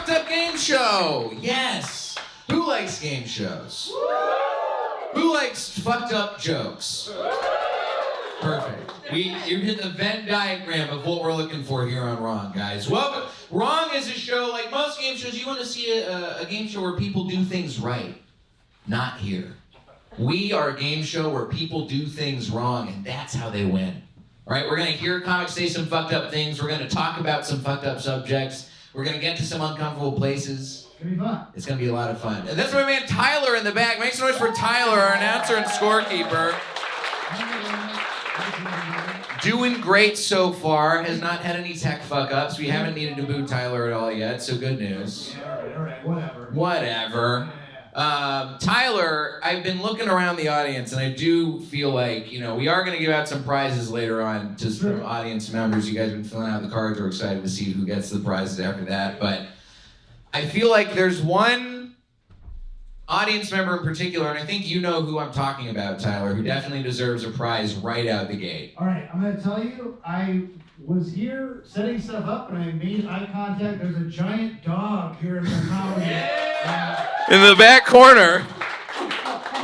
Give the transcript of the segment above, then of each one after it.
fucked up game show. Yes. Who likes game shows? Who likes fucked up jokes? Perfect. You hit the Venn diagram of what we're looking for here on Wrong, guys. Welcome. Wrong is a show, like most game shows, you want to see a game show where people do things right. Not here. We are a game show where people do things wrong, and that's how they win. All right, we're going to hear comics say some fucked up things. We're going to talk about some fucked up subjects. We're going to get to some uncomfortable places. It's going to be fun. It's going to be a lot of fun. And that's my man Tyler in the back. Make some noise for Tyler, our announcer and scorekeeper. Doing great so far. Has not had any tech fuck-ups. We haven't needed to boo Tyler at all yet, so good news. Yeah, all right, whatever. Whatever. Tyler, I've been looking around the audience, and I do feel like, we are going to give out some prizes later on to some audience members. You guys have been filling out the cards. We're excited to see who gets the prizes after that. But I feel like there's one audience member in particular, and I think you know who I'm talking about, Tyler, who definitely deserves a prize right out the gate. All right, I'm going to tell you, I was here setting stuff up, and I made eye contact. There's a giant dog here in the house. In the back corner.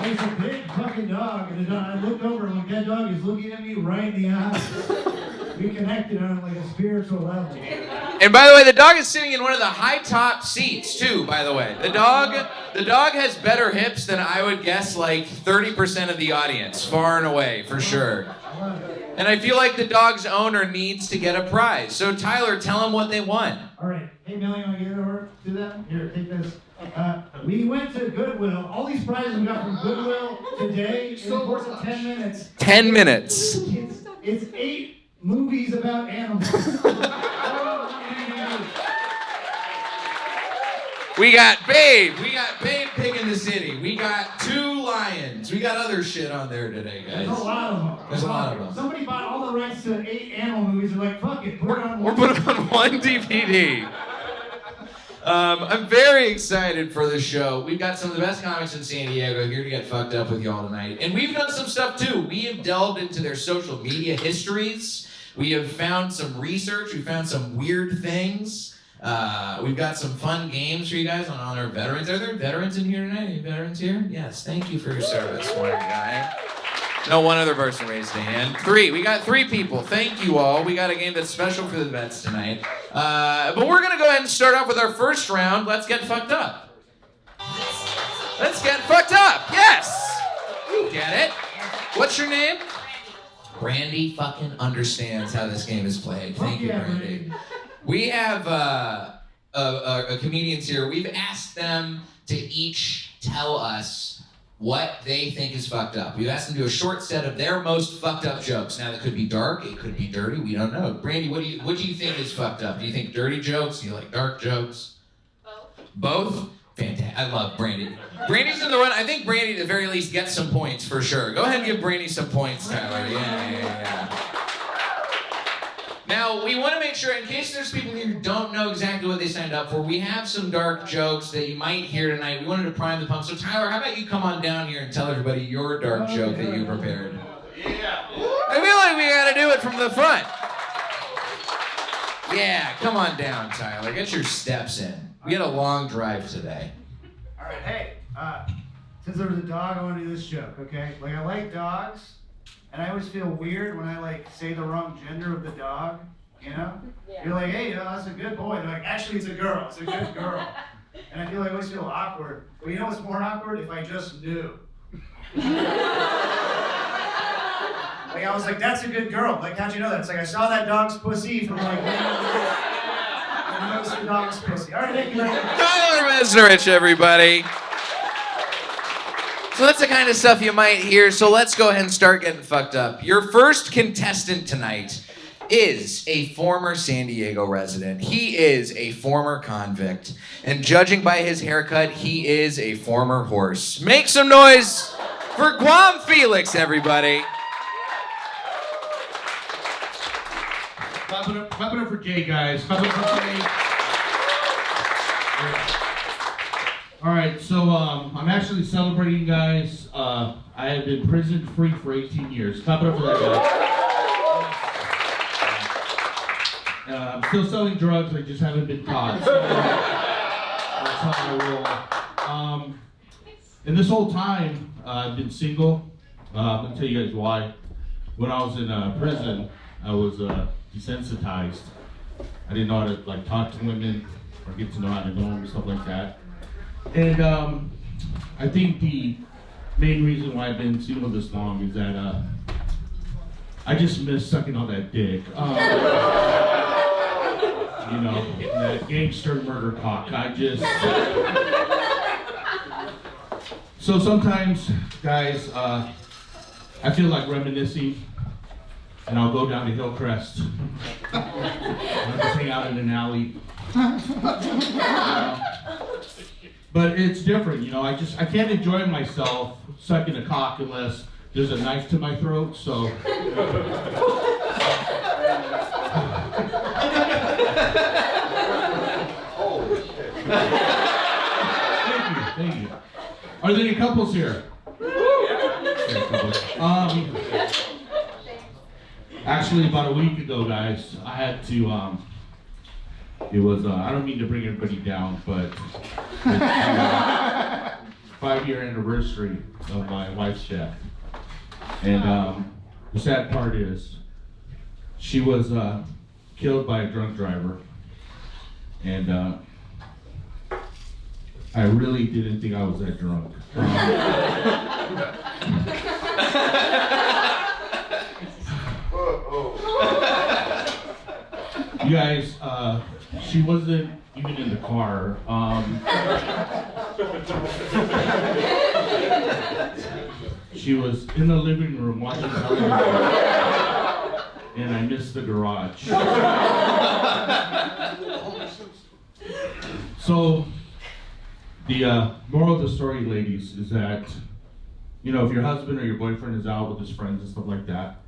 There's a big fucking dog, and I looked over, and that dog is looking at me right in the eyes. We connected on like a spiritual level. And by the way, the dog is sitting in one of the high top seats too, by the way. The dog has better hips than I would guess like 30% of the audience, far and away, for sure. And I feel like the dog's owner needs to get a prize. So Tyler, tell them what they won. All right. Hey, Millie, you want to get it over to them? Here, take this. We went to Goodwill. All these prizes we got from Goodwill today in the course of 10 minutes. 10 minutes. It's 8 movies about animals. We got Babe Pig in the City. We got 2 lions. We got other shit on there today, guys. There's a lot of them. There's a lot of them. Somebody bought all the rights to 8 animal movies. They're like, fuck it, put it on one. We're putting on one DVD. I'm very excited for this show. We've got some of the best comics in San Diego here to get fucked up with y'all tonight. And we've done some stuff too. We have delved into their social media histories. We have found some research. We found some weird things. We've got some fun games for you guys on honor of veterans. Are there veterans in here tonight? Any veterans here? Yes, thank you for your service, one guy. No, one other person raised a hand. 3. We got 3 people. Thank you all. We got a game that's special for the vets tonight. But we're going to go ahead and start off with our first round. Let's get fucked up. Let's get fucked up. Yes. You get it. What's your name? Brandy fucking understands how this game is played. Thank you, Brandy. We have comedians here. We've asked them to each tell us what they think is fucked up. We've asked them to do a short set of their most fucked up jokes. Now, that could be dark, it could be dirty, we don't know. Brandy, what do you think is fucked up? Do you think dirty jokes? Do you like dark jokes? Both? Fantastic. I love Brandy. Brandy's in the run. I think Brandy, at the very least, gets some points for sure. Go ahead and give Brandy some points, Tyler. Yeah. Now, we want to make sure, in case there's people here who don't know exactly what they signed up for, we have some dark jokes that you might hear tonight. We wanted to prime the pump. So, Tyler, how about you come on down here and tell everybody your dark joke that you prepared? Yeah. I feel like we got to do it from the front. Yeah, come on down, Tyler. Get your steps in. We had a long drive today. All right, hey, since there was a dog, I want to do this joke, okay? Like, I like dogs. And I always feel weird when I say the wrong gender of the dog, Yeah. You're like, hey, that's a good boy. They're like, actually, it's a girl. It's a good girl. And I always feel awkward. But you know what's more awkward? If I just knew. I was like, that's a good girl. Like, how'd you know that? It's like, I saw that dog's pussy from I noticed the dog's pussy. All right, thank you very much. Tyler Mesnerich, everybody. So that's the kind of stuff you might hear, so let's go ahead and start getting fucked up. Your first contestant tonight is a former San Diego resident. He is a former convict. And judging by his haircut, he is a former horse. Make some noise for Guam Felix, everybody. Clap it up for Jay, guys. Clap it up for Jay. All right, so I'm actually celebrating, guys. I have been prison free for 18 years. Clap it up for that guy. I'm still selling drugs. I just haven't been caught. That's how I roll. And this whole time, I've been single. I'm gonna tell you guys why. When I was in prison, I was desensitized. I didn't know how to like talk to women or get to know how to know them and stuff like that. And I think the main reason why I've been single this long is that I just miss sucking on that dick. You know, that gangster murder cock. So sometimes, guys, I feel like reminiscing, and I'll go down to Hillcrest. I'll just hang out in an alley. But it's different, you know. I can't enjoy myself sucking a cock unless there's a knife to my throat. So. Thank you. Are there any couples here? Actually, about a week ago, guys, I had to. It was. I don't mean to bring everybody down, but it's 5-year anniversary of my wife's death, and the sad part is, she was killed by a drunk driver, and I really didn't think I was that drunk. You guys, she wasn't even in the car. She was in the living room watching television, and I missed the garage. So, the moral of the story, ladies, is that, you know, if your husband or your boyfriend is out with his friends and stuff like that,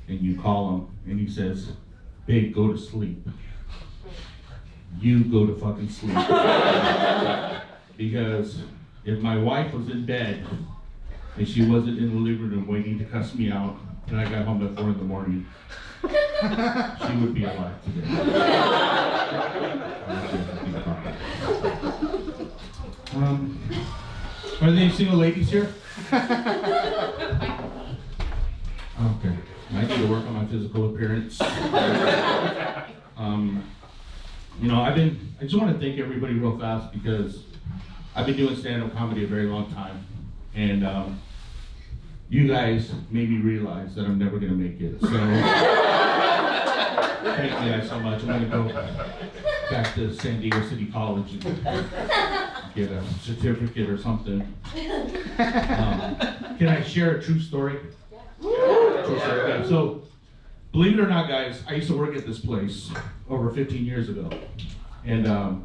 and you call him and he says, "Babe, go to sleep," you go to fucking sleep. Because if my wife was in bed and she wasn't in the living room waiting to cuss me out, and I got home at 4 a.m, she would be alive today. Are there any single ladies here? Okay. I need to work on my physical appearance. You know, I just want to thank everybody real fast because I've been doing stand-up comedy a very long time, and you guys made me realize that I'm never gonna make it. So thank you guys so much. I'm gonna go back to San Diego City College and get a certificate or something. Can I share a true story? True story. Okay, so, believe it or not, guys, I used to work at this place over 15 years ago, and I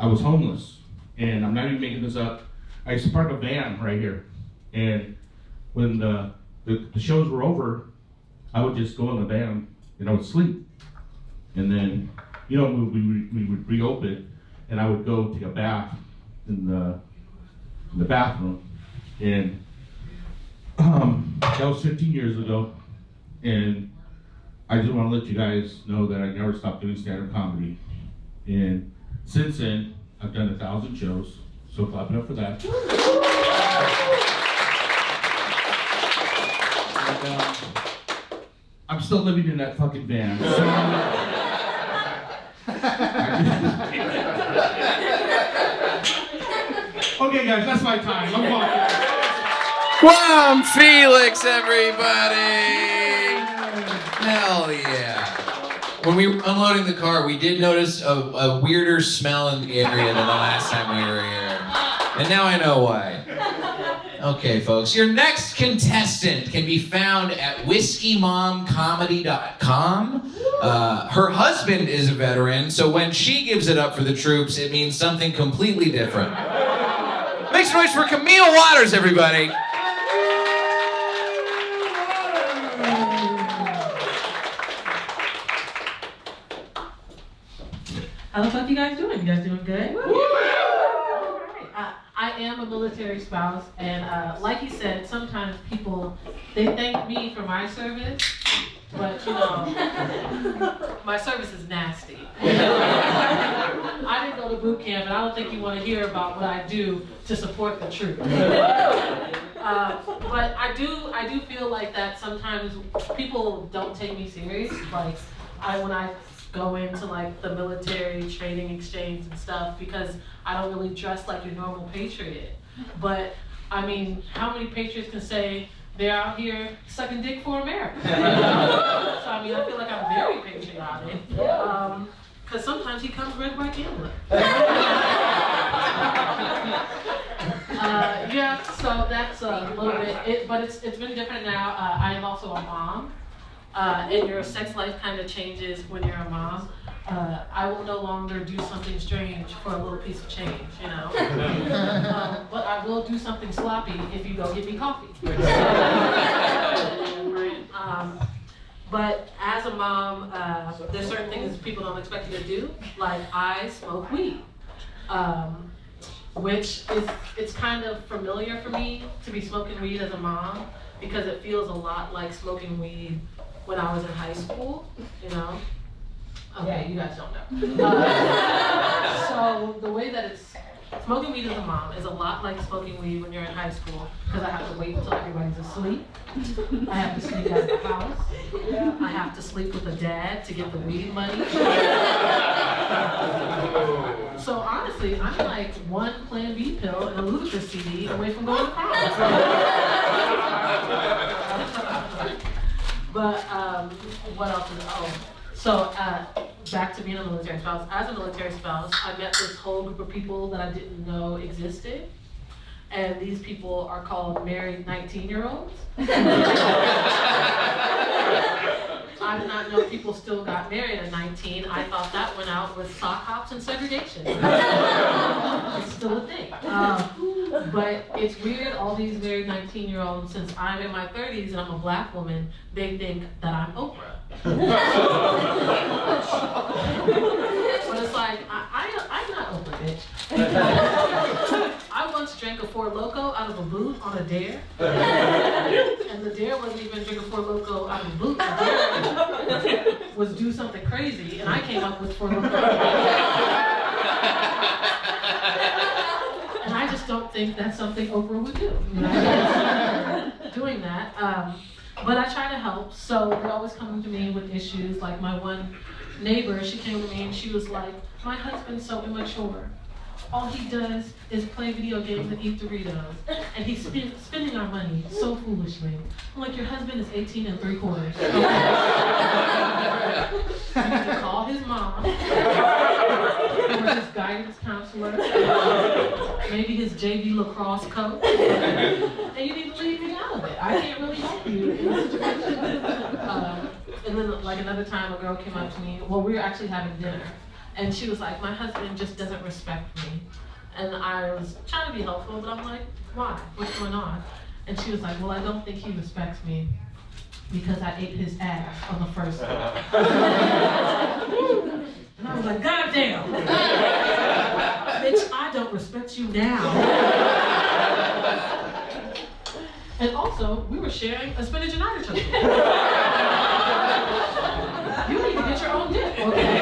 was homeless, and I'm not even making this up. I used to park a van right here, and when the shows were over, I would just go in the van and I would sleep, and then, you know, we would reopen, and I would go take a bath in the bathroom, and that was 15 years ago, and I just want to let you guys know that I never stopped doing stand-up comedy, and since then I've done 1,000 shows, so clap it up for that. And, I'm still living in that fucking van. So, okay, guys, that's my time. I'm walking. Guam Felix, everybody! Hell yeah. When we were unloading the car, we did notice a weirder smell in the area than the last time we were here. And now I know why. Okay, folks, your next contestant can be found at whiskeymomcomedy.com. Her husband is a veteran, so when she gives it up for the troops, it means something completely different. Make some noise for Camille Waters, everybody. How the fuck you guys doing? You guys doing good? I am a military spouse, and like he said, sometimes people, they thank me for my service, but you know, my service is nasty. I didn't go to boot camp, and I don't think you want to hear about what I do to support the truth. But I do feel like that sometimes people don't take me serious. Like when I go into like the military training exchange and stuff, because I don't really dress like your normal patriot. But I mean, how many patriots can say they're out here sucking dick for America? You know? So I mean, I feel like I'm very patriotic. Because sometimes he comes red, white, gambler. Yeah, so that's a little bit, but it's been different now. I am also a mom, and your sex life kind of changes when you're a mom. I will no longer do something strange for a little piece of change, you know. But I will do something sloppy if you go get me coffee. But as a mom, there's certain things people don't expect you to do. Like I smoke weed, which it's kind of familiar for me to be smoking weed as a mom, because it feels a lot like smoking weed when I was in high school, you know. Okay, you guys don't know. So the way that smoking weed as a mom is a lot like smoking weed when you're in high school, because I have to wait until everybody's asleep. I have to sneak out of the house. I have to sleep with a dad to get the weed money. So honestly, I'm like one Plan B pill and a Ludacris CD away from going to college. But what else is so back to being a military spouse. As a military spouse, I met this whole group of people that I didn't know existed. And these people are called married 19-year-olds. I did not know people still got married at 19. I thought that went out with sock hops and segregation. It's still a thing. But it's weird, all these married 19-year-olds, since I'm in my 30s and I'm a black woman, they think that I'm Oprah. But it's like, I'm not Oprah, bitch. I once drank a Four Loko out of a boot on a dare. And the dare wasn't even drink a Four Loko out of a boot. The dare was do something crazy, and I came up with Four Loko. And I just don't think that's something Oprah would do. You know, doing that. But I try to help, so they're always coming to me with issues. Like my one neighbor, she came to me and she was like, my husband's so immature. All he does is play video games and eat Doritos. And he's spending our money so foolishly. I'm like, your husband is 18 3/4. You need to call his mom, or his guidance counselor, maybe his JV lacrosse coach, and you need to leave me out of it. I can't really help you in this situation. And then like another time, a girl came up to me, well, we were actually having dinner. And she was like, my husband just doesn't respect me. And I was trying to be helpful, but I'm like, why? What's going on? And she was like, well, I don't think he respects me because I ate his ass on the first day. And I was like, God damn! Bitch, I don't respect you now. And also, we were sharing a spinach and artichoke. You need to get your own dick, okay?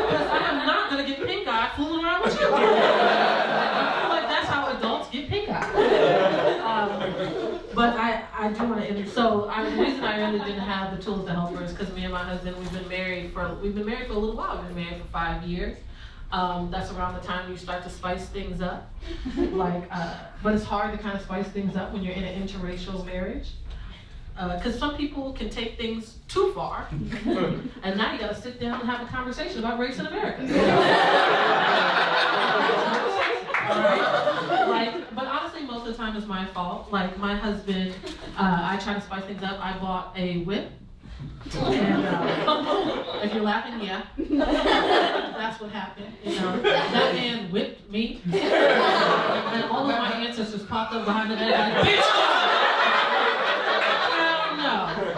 Because I am not going to get pink eye fooling around with you. Like, that's how adults get pink eye. But I do want to end it. So the reason I really didn't have the tools to help her is because me and my husband, we've been married for a little while. We've been married for 5 years. That's around the time you start to spice things up. But it's hard to kind of spice things up when you're in an interracial marriage. Because some people can take things too far, and now you got to sit down and have a conversation about race in America. But honestly, most of the time it's my fault. Like my husband, I try to spice things up. I bought a whip, and if you're laughing, yeah, that's what happened. You know, that man whipped me, and all of my ancestors popped up behind the head like, bitch!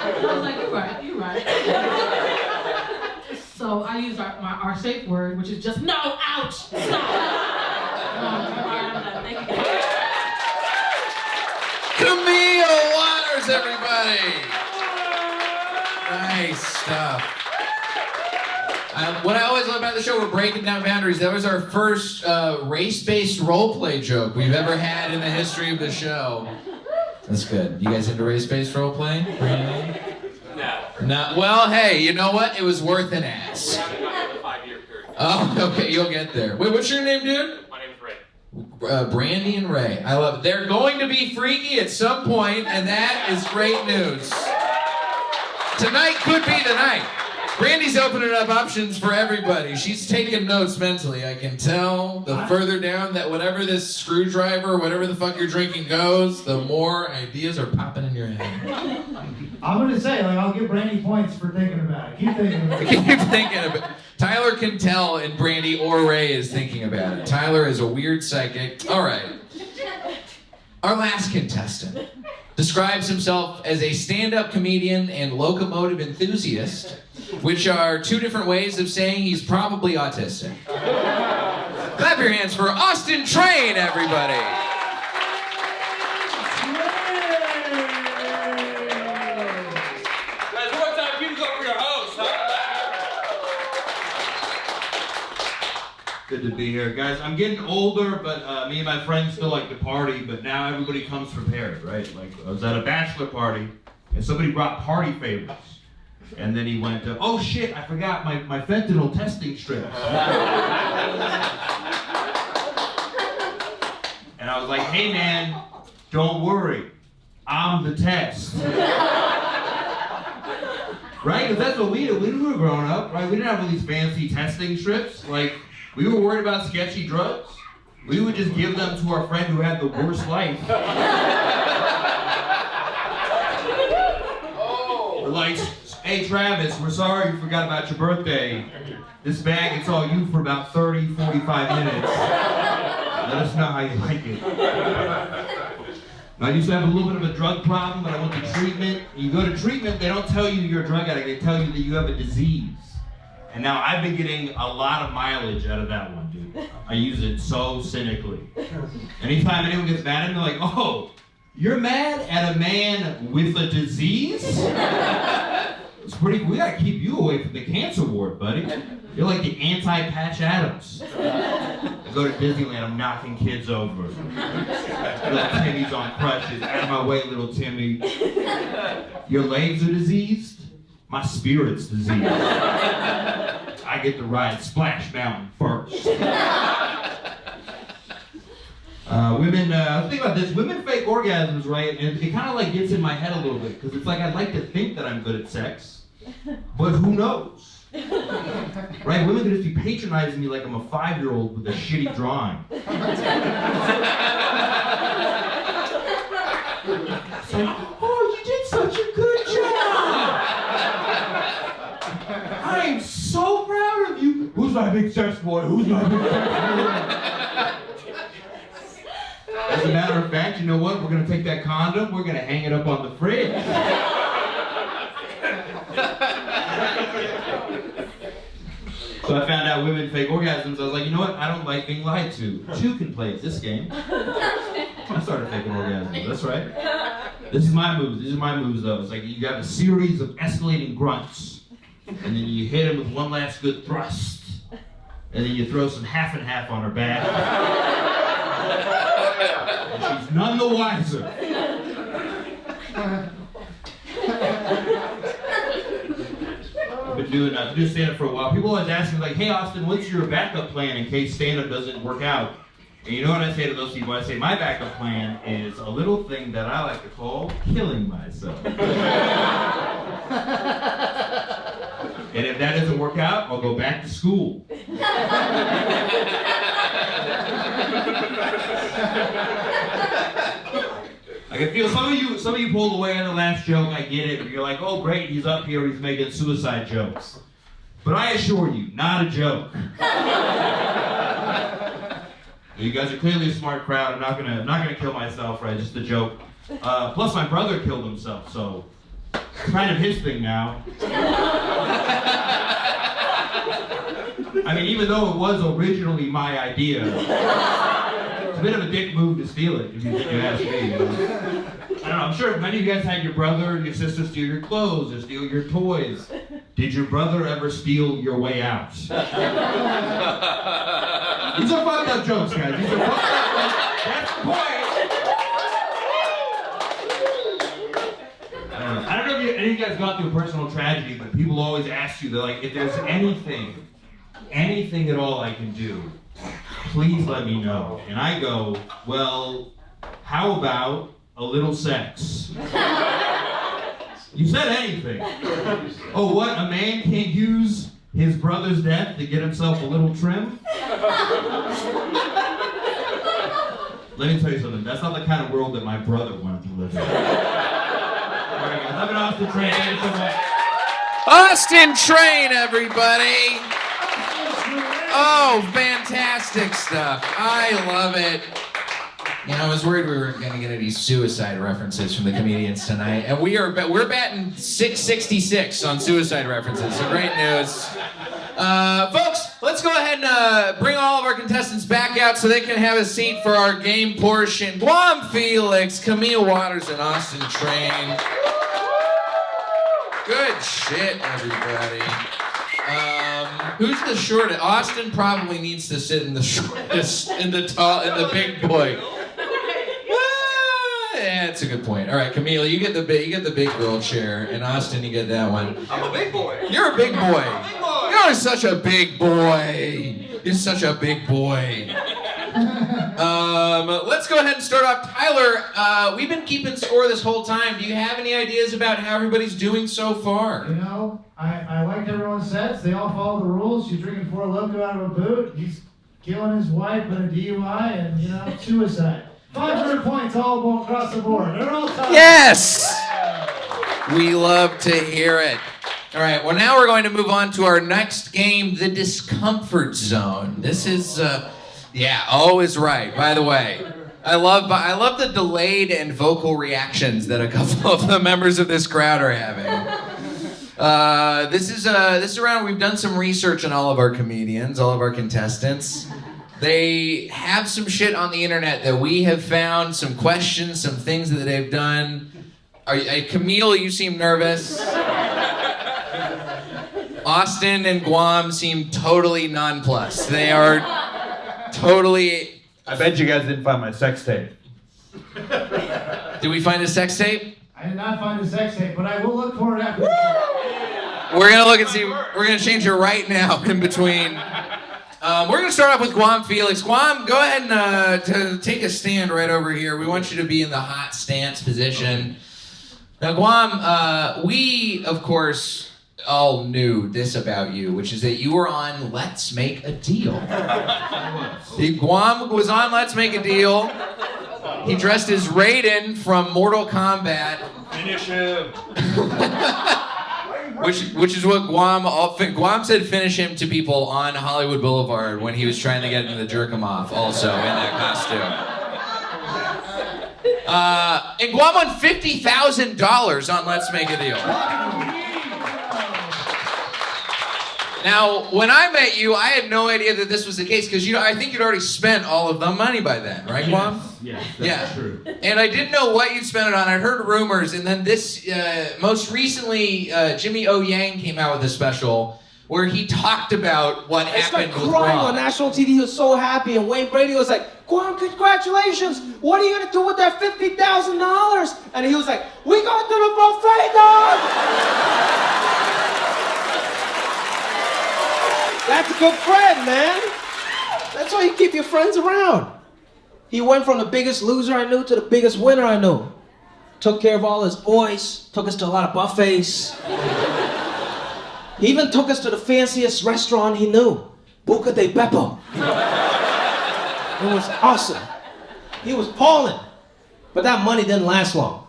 I was like, you're right. So I use our safe word, which is just no, ouch, stop. Thank you. Camille Waters, everybody. Nice stuff. What I always love about the show, we're breaking down boundaries. That was our first race-based roleplay joke we've ever had in the history of the show. That's good. You guys into race-based roleplay? No. Well, hey, you know what? It was worth an ask. We haven't gotten to the 5-year period. Oh, okay, you'll get there. Wait, what's your name, dude? My name is Ray. Brandy and Ray. I love it. They're going to be freaky at some point, and that is great news. Tonight could be the night. Brandy's opening up options for everybody. She's taking notes mentally. I can tell the further down that whatever this screwdriver, whatever the fuck you're drinking goes, the more ideas are popping in your head. I'm gonna say, like, I'll give Brandy points for thinking about it. Keep thinking about it. Keep thinking about it. Tyler can tell if Brandy or Ray is thinking about it. Tyler is a weird psychic. All right. Our last contestant describes himself as a stand-up comedian and locomotive enthusiast, which are two different ways of saying he's probably autistic. Clap your hands for Austin Train, everybody. Guys, what time you go for your host, huh? Good to be here, guys. I'm getting older, but me and my friends still like to party, but now everybody comes prepared, right? Like, I was at a bachelor party, and somebody brought party favors. And then he went, oh shit, I forgot my fentanyl testing strips. And I was like, hey man, don't worry, I'm the test. Right? Because that's what we did when we were growing up, right? We didn't have all these fancy testing strips. Like, we were worried about sketchy drugs. We would just give them to our friend who had the worst life. We're like, hey Travis, we're sorry you forgot about your birthday. This bag, it's all you for about 30, 45 minutes. Let us know how you like it. I used to have a little bit of a drug problem when I went to treatment. You go to treatment, they don't tell you you're a drug addict, they tell you that you have a disease. And now I've been getting a lot of mileage out of that one, dude. I use it so cynically. Anytime anyone gets mad at me, they're like, oh, you're mad at a man with a disease? It's pretty, we gotta keep you away from the cancer ward, buddy. You're like the anti-Patch Adams. I go to Disneyland, I'm knocking kids over. Little Timmy's on crutches. Out of my way, little Timmy. Your legs are diseased? My spirit's diseased. I get to ride Splash Mountain first. Women, think about this, women fake orgasms, right? And it kind of like gets in my head a little bit, because it's like I'd like to think that I'm good at sex, but who knows? Right? Women could just be patronizing me like I'm a 5-year-old with a shitty drawing. It's like, oh, you did such a good job! I'm so proud of you! Who's my big sex boy? Who's my big sex boy? As a matter of fact, you know what? We're gonna take that condom, we're gonna hang it up on the fridge. So I found out women fake orgasms. I was like, you know what? I don't like being lied to. Two can play at this game. I started faking orgasms. That's right. This is my moves. These are my moves, though. It's like you got a series of escalating grunts, and then you hit him with one last good thrust, and then you throw some half and half on her back. And she's none the wiser. I've been doing stand-up for a while. People always ask me, like, hey Austin, what's your backup plan in case stand-up doesn't work out? And you know what I say to those people? I say, my backup plan is a little thing that I like to call killing myself. And if that doesn't work out, I'll go back to school. I can feel some of you pulled away on the last joke, I get it. You're like, oh great, he's up here, he's making suicide jokes. But I assure you, not a joke. You guys are clearly a smart crowd. I'm not gonna kill myself, right? Just a joke. Plus my brother killed himself, so it's kind of his thing now. I mean, even though it was originally my idea, it's a bit of a dick move to steal it, if you ask me. I don't know, I'm sure many of you guys had your brother or your sister steal your clothes or steal your toys. did your brother ever steal your way out? These are fucked up jokes, guys. These are fucked up jokes. That's the point. I don't know if any of you guys gone through a personal tragedy, but people always ask you, they're like, if there's anything at all I can do, please let me know. And I go, well, how about a little sex? You said anything. Oh, what? A man can't use his brother's death to get himself a little trim? Let me tell you something. That's not the kind of world that my brother wanted to live in. All right, guys. I've been Austin Train. Thank you so much. Austin Train, everybody. Oh, fantastic stuff. I love it. You know, I was worried we were going to get any suicide references from the comedians tonight, and we're batting 666 on suicide references, so great news. Folks, let's go ahead and bring all of our contestants back out so they can have a seat for our game portion. Guam Felix, Camille Waters, and Austin Train. Good shit, everybody. Who's the shortest? Austin probably needs to sit in the shortest, in the big boy. Yeah, that's a good point. All right, Camille, you get the big girl chair, and Austin, you get that one. I'm a big boy. You're a big boy. I'm a big boy. You're such a big boy. You're such a big boy. Let's go ahead and start off. Tyler, we've been keeping score this whole time. Do you have any ideas about how everybody's doing so far? You know, I liked everyone's sets. They all follow the rules. She's drinking 4 Loko out of a boot. He's killing his wife in a DUI and, suicide. 500 points all across the board. They're all tied. Yes! We love to hear it. All right, well, now we're going to move on to our next game, the Discomfort Zone. This is, O is right, by the way. I love the delayed and vocal reactions that a couple of the members of this crowd are having. This is a round we've done some research on all of our comedians, all of our contestants. They have some shit on the internet that we have found, some questions, some things that they've done. Camille, you seem nervous. Austin and Guam seem totally nonplussed. They are totally... I bet you guys didn't find my sex tape. Did we find a sex tape? I did not find a sex tape, but I will look for it after. We're gonna look and see. We're gonna change it right now in between. We're gonna start off with Guam Felix. Guam, go ahead and to take a stand right over here. We want you to be in the hot stance position. Now, Guam, we of course all knew this about you, which is that you were on Let's Make a Deal. Guam was on Let's Make a Deal. He dressed as Raiden from Mortal Kombat. Finish him. Which is what Guam said finish him to people on Hollywood Boulevard when he was trying to get them to jerk him off also in that costume. And Guam won $50,000 on Let's Make a Deal. Now, when I met you, I had no idea that this was the case because I think you'd already spent all of the money by then, right, Guam? Yes, that's true. And I didn't know what you'd spent it on. I'd heard rumors, and then this, most recently, Jimmy O. Yang came out with a special where he talked about what happened with crying Guam. on national TV. He was so happy, and Wayne Brady was like, "Guam, congratulations! What are you gonna do with that $50,000?" And he was like, "We going to the buffet, dog!" That's a good friend, man. That's why you keep your friends around. He went from the biggest loser I knew to the biggest winner I knew. Took care of all his boys, took us to a lot of buffets. He even took us to the fanciest restaurant he knew, Buca de Beppo. It was awesome. He was balling, but that money didn't last long.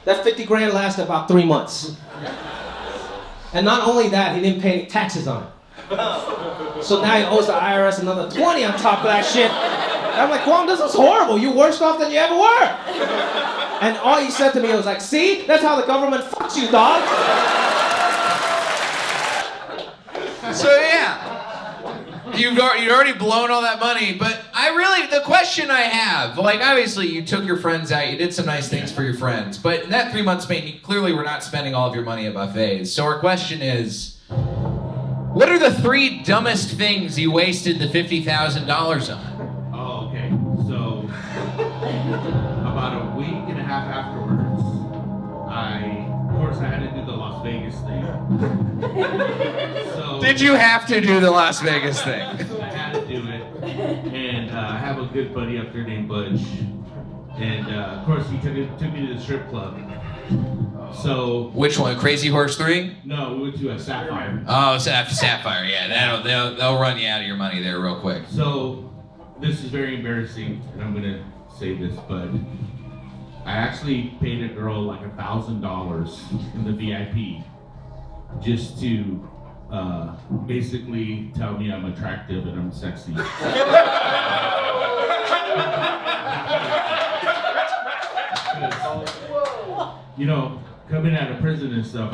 That 50 grand lasted about 3 months. And not only that, he didn't pay any taxes on it. So now he owes the IRS another 20 on top of that shit. And I'm like, Guam, this is horrible. You're worse off than you ever were. And all he said to me was like, see, that's how the government fucks you, dog. So yeah. You'd already blown all that money, but the question I have, like, obviously you took your friends out, you did some nice things for your friends, but in that 3 months span, you clearly were not spending all of your money at buffets. So our question is, what are the 3 dumbest things you wasted the $50,000 on? Oh, okay. So, about a week and a half afterwards, of course, I had to do the Las Vegas thing. So, Did you have to do the Las Vegas thing? I had to do it. And I have a good buddy up there named Butch. And, of course, he took me to the strip club. So. Which one? Crazy Horse 3? No, we went to a Sapphire. Oh, Sapphire, yeah. They'll run you out of your money there real quick. So, this is very embarrassing, and I'm gonna say this, but I actually paid a girl like $1,000 in the VIP just to basically tell me I'm attractive and I'm sexy. You know, coming out of prison and stuff,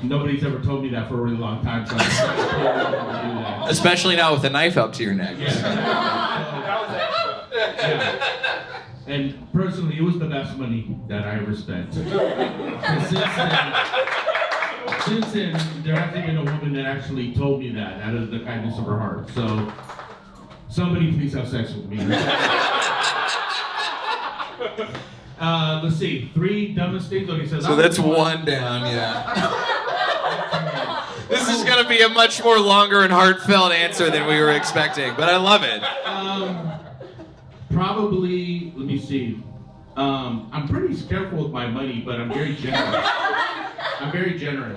nobody's ever told me that for a really long time, so I'm trying to do that. Especially now with a knife up to your neck. Yeah. And personally, it was the best money that I ever spent. Since then, there hasn't been a woman that actually told me that out of the kindness of her heart. So, somebody please have sex with me. Let's see, 3 dumbest things. Okay, So that's 1 down, yeah. This is gonna be a much more longer and heartfelt answer than we were expecting, but I love it. Probably, let me see. I'm pretty careful with my money, but I'm very generous.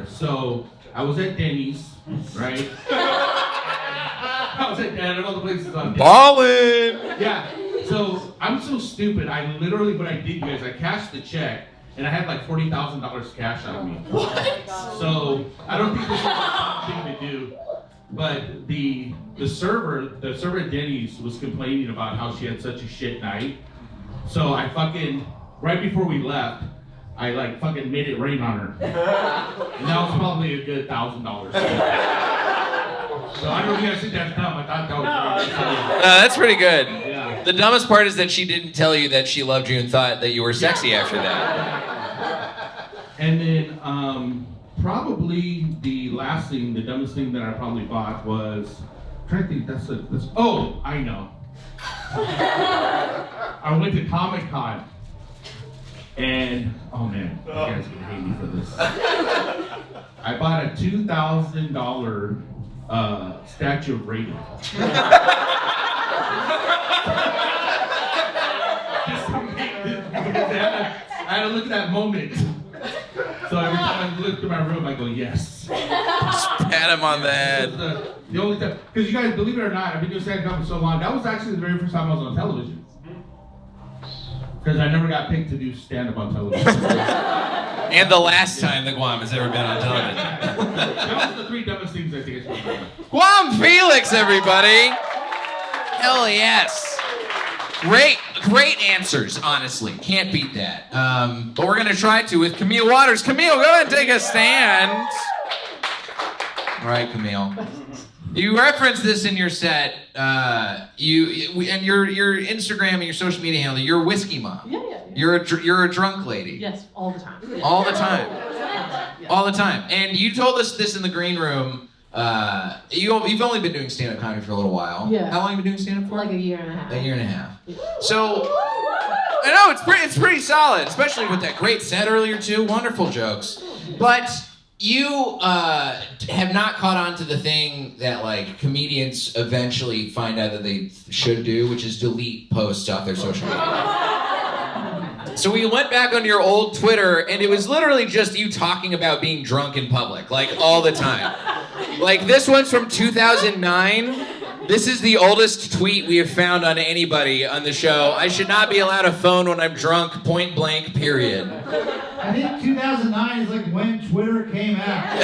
So I was at Denny's, right? I was at all the places on Denny's. Ballin'! Yeah. So I'm so stupid. I literally, what I did, you guys, I cashed the check, and I had like $40,000 cash on me. What? So I don't think this is a thing to do. But the server at Denny's was complaining about how she had such a shit night. So I right before we left, I fucking made it rain on her. And that was probably a good $1,000. So I don't know if you guys think that's dumb. I thought that was very funny. That's pretty good. Yeah. The dumbest part is that she didn't tell you that she loved you and thought that you were sexy after that. And then probably the last thing, the dumbest thing that I probably bought was, I'm trying to think, oh, I know. I went to Comic-Con, and, oh man, you guys are gonna hate me for this. I bought a $2,000 statue of Raiden. I had to look at that moment. So every time I look through my room, I go, yes. Just pat him on the head. The only time, because you guys, believe it or not, I've been doing stand-up for so long. That was actually the very first time I was on television. Because I never got picked to do stand-up on television. And the last time that Guam has ever been on television. That was the 3 dumbest things I think I should have done. Guam Felix, everybody! Hell yes! Great answers, honestly. Can't beat that. But we're gonna try to with Camille Waters. Camille, go ahead and take a stand. All right, Camille. You referenced this in your set. And your Instagram and your social media handle. You're a whiskey mom. Yeah. You're a drunk lady. Yes, all the time. All the time. Yeah. All the time. And you told us this in the green room. You've only been doing stand-up comedy for a little while. Yeah. How long have you been doing stand-up for? Like a year and a half. A year and a half. So, I know it's pretty solid, especially with that great set earlier too. Wonderful jokes. But you have not caught on to the thing that like comedians eventually find out that they should do, which is delete posts off their social media. So we went back on your old Twitter, and it was literally just you talking about being drunk in public, like all the time. Like this one's from 2009. This is the oldest tweet we have found on anybody on the show. I should not be allowed a phone when I'm drunk, point blank, period. I think 2009 is like when Twitter came out.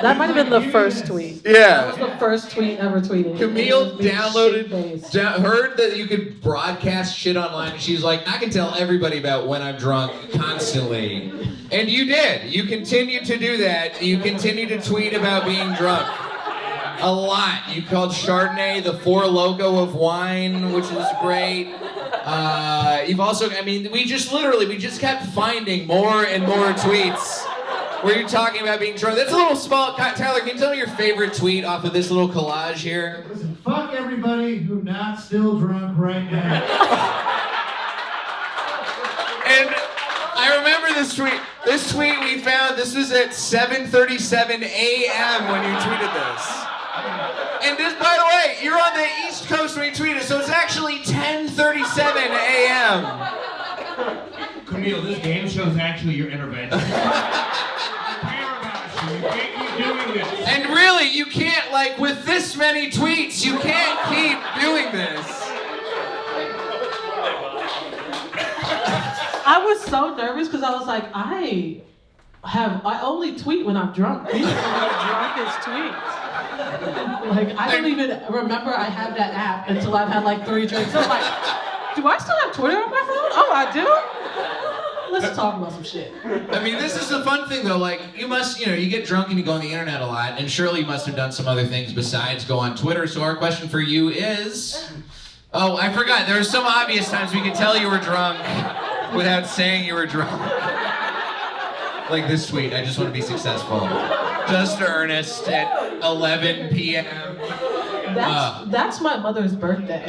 That might have been the first tweet. Yeah. That was the first tweet ever tweeted. Camille downloaded, shit-faced. heard that you could broadcast shit online, and she's like, I can tell everybody about when I'm drunk constantly. And you did. You continue to do that. You continue to tweet about being drunk. A lot. You called Chardonnay the Four Loko of wine, which is great. You've also, we just kept finding more and more tweets where you're talking about being drunk. That's a little small. Tyler, can you tell me your favorite tweet off of this little collage here? Listen, fuck everybody who's not still drunk right now. And I remember this tweet. This tweet we found, this was at 7:37 a.m. when you tweeted this. And this, by the way, you're on the East Coast when you tweeted, so it's actually 10:37 a.m. Camille, this game show is actually your intervention. I care about you. You can't keep doing this. And really, you can't, with this many tweets, you can't keep doing this. I was so nervous because I was like, I only tweet when I'm drunk. These are my drunkest tweets. I don't even remember I have that app until I've had 3 drinks. I'm like, do I still have Twitter on my phone? Oh, I do? Let's talk about some shit. This is the fun thing though, you must, you get drunk and you go on the internet a lot, and surely you must have done some other things besides go on Twitter, so our question for you is... Oh, I forgot, there are some obvious times we could tell you were drunk without saying you were drunk. Like this tweet, I just want to be successful. Just Ernest at 11 p.m. That's my mother's birthday.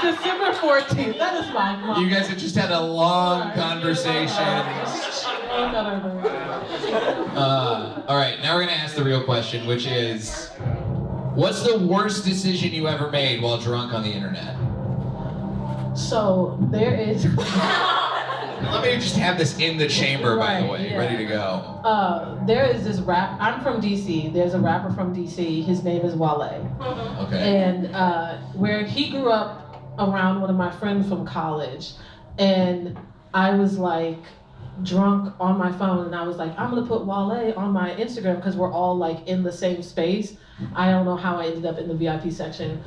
December 14th, that is my mom. You guys have just had a long conversation. All right, now we're going to ask the real question, which is, what's the worst decision you ever made while drunk on the internet? So, there is... Let me just have this in the chamber, by the way, ready to go. There is this I'm from DC. There's a rapper from DC. His name is Wale. Okay. And where he grew up around one of my friends from college. And I was drunk on my phone, and I was like, I'm gonna put Wale on my Instagram because we're all in the same space. I don't know how I ended up in the VIP section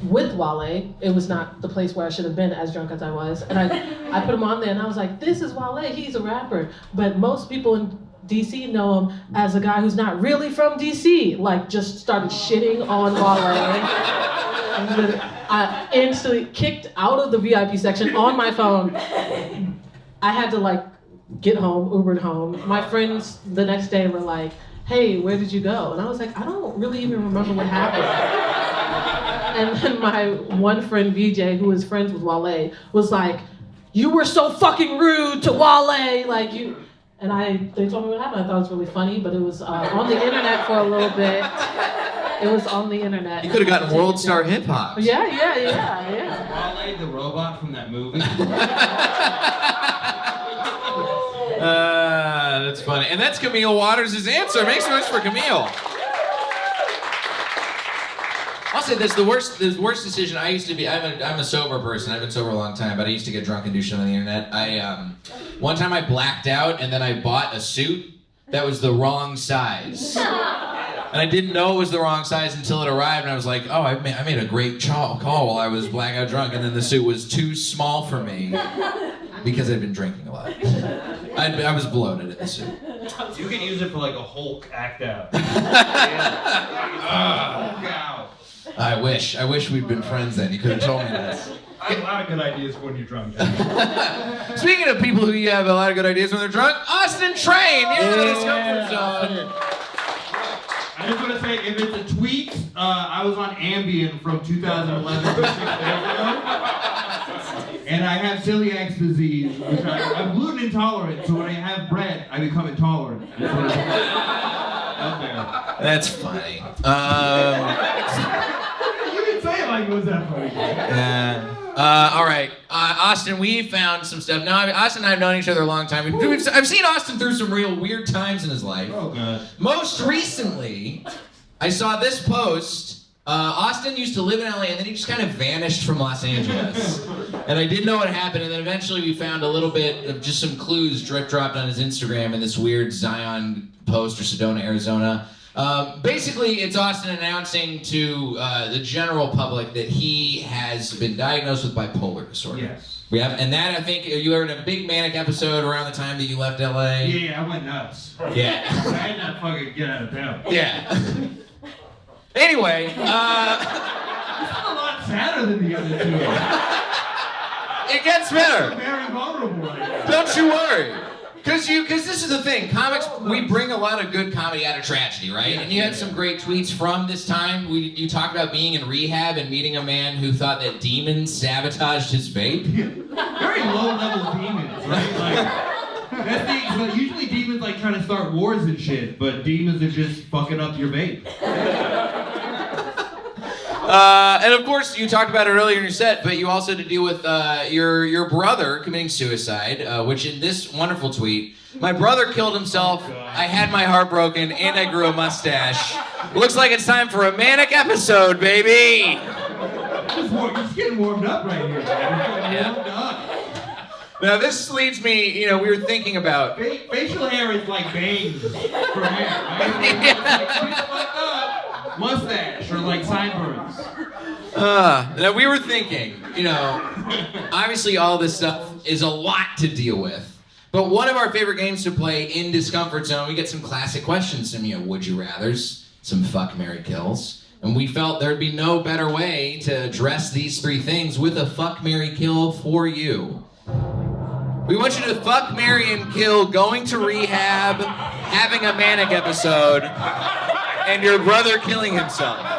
with Wale. It was not the place where I should have been as drunk as I was. And I put him on there and I was like, this is Wale, he's a rapper. But most people in DC know him as a guy who's not really from DC. Just started shitting on Wale. And I instantly kicked out of the VIP section on my phone. I had to get home, Ubered home. My friends the next day were like, hey, where did you go? And I was like, I don't really even remember what happened. And then my one friend, VJ, who is friends with Wale, was like, you were so fucking rude to Wale, And they told me what happened. I thought it was really funny, but it was on the internet for a little bit. It was on the internet. You could have gotten World Star Hip Hop. Yeah. Wale the robot from that movie. That's funny. And that's Camille Waters' answer. Make some noise for Camille. I'll say this, the worst decision I used to be, I'm a sober person, I've been sober a long time, but I used to get drunk and do shit on the internet. One time I blacked out and then I bought a suit that was the wrong size. And I didn't know it was the wrong size until it arrived, and I was like, oh, I made a great call while I was blackout drunk, and then the suit was too small for me because I'd been drinking a lot. I was bloated in the suit. You could use it for a Hulk act out. I wish we'd been friends then. You could have told me this. I have a lot of good ideas for when you're drunk. Speaking of people who have a lot of good ideas when they're drunk, Austin Train, you're in the Discomfort Zone. I just want to say, if it's a tweet, I was on Ambien from 2011 to 6 days ago. And I have celiac disease, which I'm gluten intolerant, so when I have bread, I become intolerant. Out there. That's funny. You didn't say it like it was that funny. Yeah. All right, Austin, we found some stuff. Now, Austin and I have known each other a long time. I've seen Austin through some real weird times in his life. Oh, God. Most recently, I saw this post. Austin used to live in LA, and then he just kind of vanished from Los Angeles. And I didn't know what happened, and then eventually we found a little bit of just some clues dropped on his Instagram in this weird Zion post, or Sedona, Arizona. Basically, it's Austin announcing to the general public that he has been diagnosed with bipolar disorder. Yes. Yeah, and that, I think, you were in a big manic episode around the time that you left LA. Yeah, I went nuts. Yeah. I had to fucking get out of town. Yeah. Anyway, It's a lot sadder than the other two. it gets better. I'm very vulnerable right now. Don't you worry. Because this is the thing, comics, we bring a lot of good comedy out of tragedy, right? And you had some great tweets from this time. You talked about being in rehab and meeting a man who thought that demons sabotaged his vape. Very low-level demons, right? Like, that's the, usually demons like trying to start wars and shit, but demons are just fucking up your vape. And of course, you talked about it earlier in your set, but you also had to deal with your brother committing suicide, which in this wonderful tweet, my brother killed himself, I had my heart broken, and I grew a mustache. Looks like it's time for a manic episode, baby! Just getting warmed up right here, man. Yeah. Warmed up. Now this leads me, we were thinking about... Facial hair is like bangs for hair, right? Mustache or like sideburns. Now we were thinking, obviously all this stuff is a lot to deal with. But one of our favorite games to play in Discomfort Zone, we get some classic questions, some would you rathers, some fuck, marry, kills. And we felt there'd be no better way to address these three things with a fuck, marry, kill for you. We want you to fuck, marry, and kill going to rehab, having a manic episode, and your brother killing himself. Wait,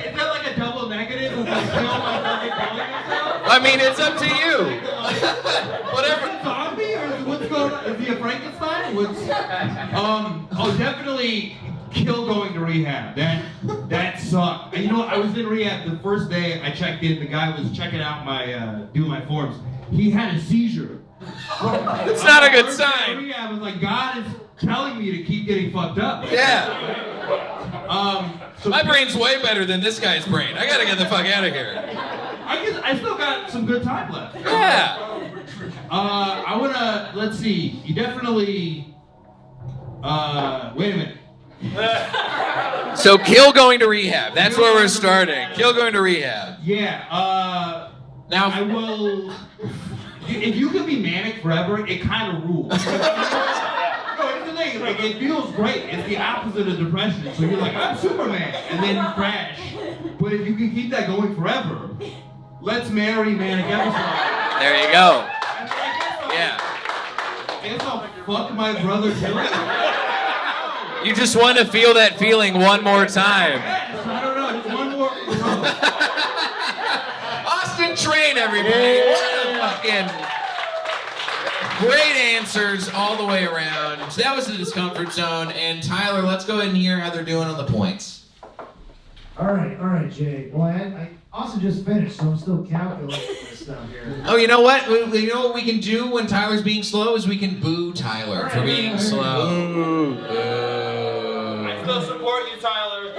is that like a double negative? Kill my brother killing himself? I mean, it's up to you. Whatever. Is he a zombie or what's going on? Is he a Frankenstein? Definitely kill going to rehab. That sucked. And I was in rehab the first day I checked in. The guy was checking out doing my forms. He had a seizure. It's not a good sign. Rehab was like, God is telling me to keep getting fucked up. Yeah. So My brain's way better than this guy's brain. I gotta get the fuck out of here. I still got some good time left. Yeah. Let's see. You definitely, wait a minute. So kill going to rehab. That's where we're starting. Kill going to rehab. Yeah, Now, I will, if you can be manic forever, it kind of rules. No, it's the thing, like, it feels great. It's the opposite of depression. So you're like, I'm Superman, and then you crash. But if you can keep that going forever, let's marry manic episode. there you go. Yeah. I guess I'll fuck my brother too. You just want to feel that feeling one more time. I don't know, just one more. Austin Train, everybody. What a fucking great answers all the way around. So that was the Discomfort Zone. And Tyler, let's go ahead and hear how they're doing on the points. All right, Jay. Well, I also just finished, so I'm still calculating this stuff here. Oh, you know what? You know what we can do when Tyler's being slow is we can boo Tyler for being slow. Boo. I still support you, Tyler.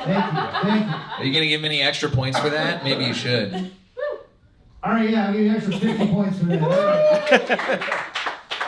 Thank you. Are you gonna give him any extra points for that? Maybe you should. All right, yeah, I'll give you an extra 50 points for that.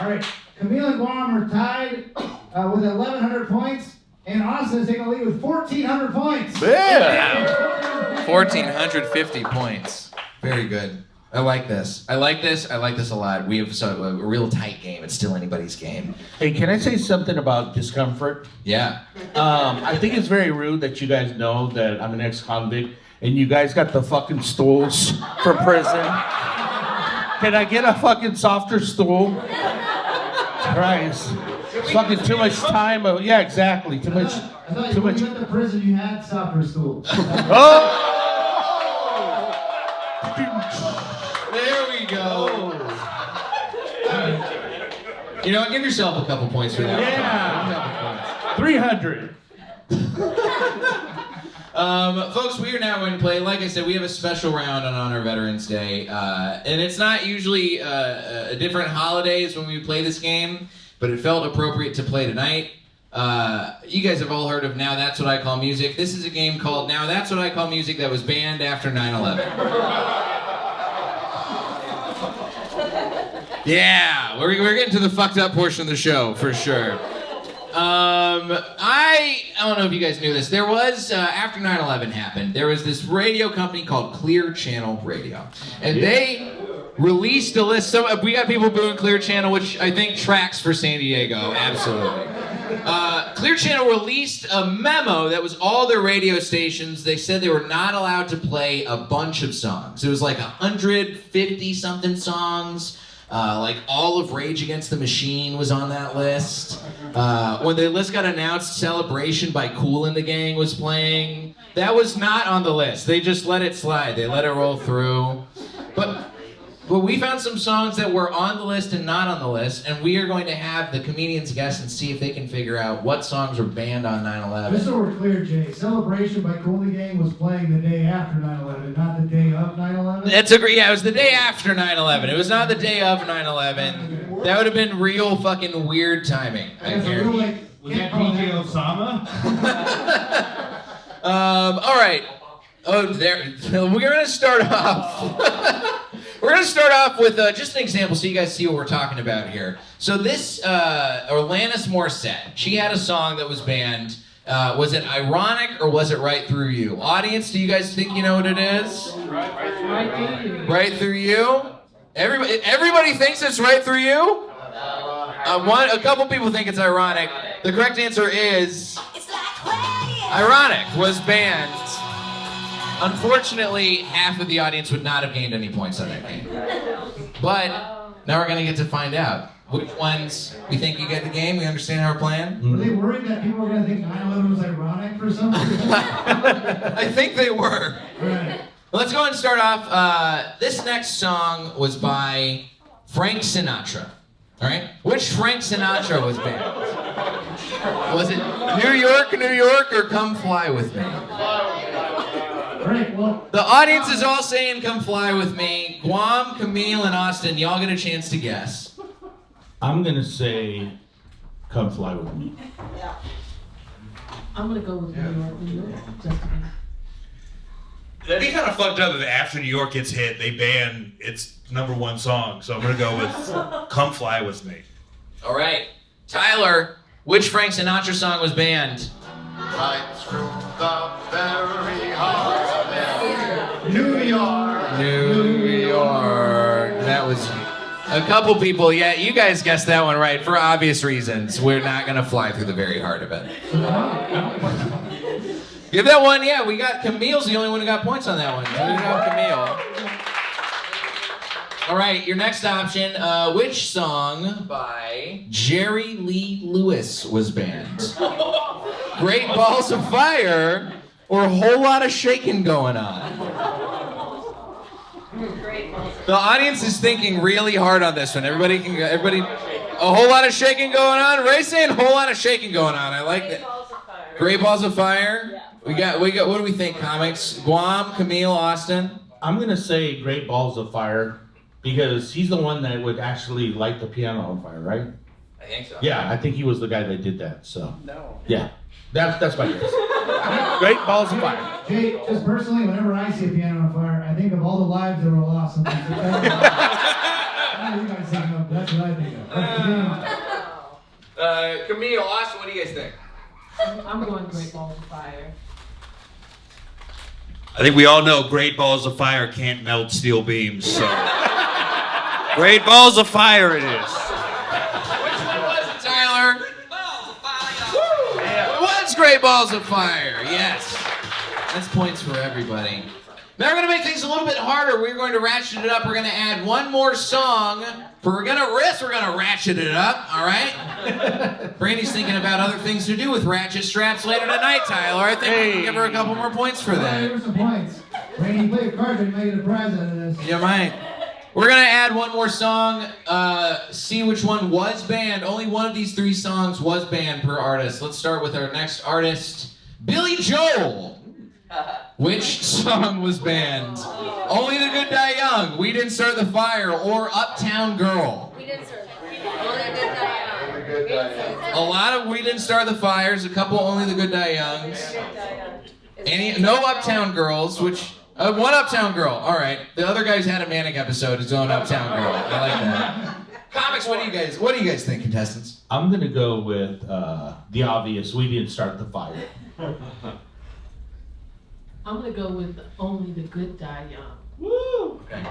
All right, Camille and Guam are tied with 1,100 points. And Austin is taking the lead with 1,400 points. Yeah. 1,450 points. Very good. I like this. I like this a lot. We have a real tight game. It's still anybody's game. Hey, can I say something about discomfort? Yeah. I think it's very rude that you guys know that I'm an ex-convict and you guys got the fucking stools from prison. Can I get a fucking softer stool? Christ. It's fucking too much time. Yeah, exactly. Too much. I thought you went to prison, you had softer stools. Oh! There we go. Give yourself a couple points for that. Yeah. 300. Folks, we are now going to play. Like I said, we have a special round on Honor Veterans Day, and it's not usually different holidays when we play this game, but it felt appropriate to play tonight. You guys have all heard of Now That's What I Call Music. This is a game called Now That's What I Call Music that was banned after 9/11. Yeah, we're getting to the fucked up portion of the show for sure. I don't know if you guys knew this. There was after 9/11 happened, there was this radio company called Clear Channel Radio, and they released a list. So we got people booing Clear Channel, which I think tracks for San Diego. Absolutely. Clear Channel released a memo that was all their radio stations. They said they were not allowed to play a bunch of songs. It was like 150 something songs. Like all of Rage Against the Machine was on that list. When the list got announced, Celebration by Kool and the Gang was playing. That was not on the list. They just let it slide. They let it roll through. But we found some songs that were on the list and not on the list, and we are going to have the comedians guess and see if they can figure out what songs were banned on 9/11. Just so we're clear, Jay, Celebration by Kool and the Gang was playing the day after 9/11, not the day of 9/11? That's a great, yeah, it was the day after 9/11. It was not the day of 9/11. That would have been real fucking weird timing. I guarantee. Was that PJ Osama? All right. Oh, there. We're gonna start off. We're gonna start off with just an example, so you guys see what we're talking about here. So this Alanis Morissette, she had a song that was banned. Was it Ironic or was it Right Through You? Audience, do you guys think you know what it is? Right through you. Right Through You? Everybody thinks it's Right Through You? A couple people think it's Ironic. The correct answer is Ironic was banned. Unfortunately, half of the audience would not have gained any points on that game. But now we're going to get to find out which ones we think you get the game. We understand how we're playing? Were they worried that people were going to think 9/11 was ironic for some reason? I think they were. Right. Let's go ahead and start off. This next song was by Frank Sinatra. All right? Which Frank Sinatra was banned? Was it New York, New York, or Come Fly With Me? Right, well, The audience is all saying Come Fly With Me. Guam, Camille, and Austin, y'all get a chance to guess. I'm gonna say, Come Fly With Me. I'm gonna go with New York, New York. Just to be- That'd be kind of fucked up if after New York gets hit, they ban its #1 song. So I'm gonna go with Come Fly With Me. All right. Tyler, which Frank Sinatra song was banned? Right through the very heart of New York. New York. That was a couple people. Yeah, you guys guessed that one right for obvious reasons. We're not going to fly through the very heart of it. Give that one, yeah, we got Camille's the only one who got points on that one. Good job, Camille. All right, your next option. Which song by Jerry Lee Lewis was banned? Great Balls of Fire or A Whole Lot of Shaking Going On? The audience is thinking really hard on this one. Everybody, A Whole Lot of Shaking Going On? Ray's saying A Whole Lot of Shaking Going On. I like that. Great Balls of Fire? Yeah. We got, what do we think, comics? Guam, Camille, Austin? I'm gonna say Great Balls of Fire because he's the one that would actually light the piano on fire, right? I think so. Yeah, I think he was the guy that did that. So no. Yeah, that's my guess. Great Balls of Fire. Jay, just personally, whenever I see a piano on fire, I think of all the lives that were lost. I don't know what you guys think of, but that's what I think of. Camille, Austin, what do you guys think? I'm going Great Balls of Fire. I think we all know Great Balls of Fire can't melt steel beams, so Great Balls of Fire it is. Which one was it, Tyler? Great Balls of Fire. Yeah, it was Great Balls of Fire. Yes. That's points for everybody. Now we're going to make things a little bit harder. We're going to ratchet it up. We're going to add one more song. We're going to ratchet it up, all right? Brandy's thinking about other things to do with ratchet straps later tonight, Tyler. I think we can give her a couple more points for that. Give her some points. Brandy, play your cards and you might get a prize out of this. You might. We're going to add one more song, see which one was banned. Only one of these 3 songs was banned per artist. Let's start with our next artist, Billy Joel. Which song was banned? Only the Good Die Young, We Didn't Start the Fire, or Uptown Girl? We didn't start the fire. Only the Good Die Young. A lot of We Didn't Start the Fires, a couple Only the Good Die Youngs. No Uptown Girls, which... one Uptown Girl, all right. The other guy's had a manic episode, his own Uptown Girl. I like that. Comics, what do you guys think, contestants? I'm gonna go with the obvious. We didn't start the fire. I'm gonna go with Only the Good Die Young. Woo! Okay.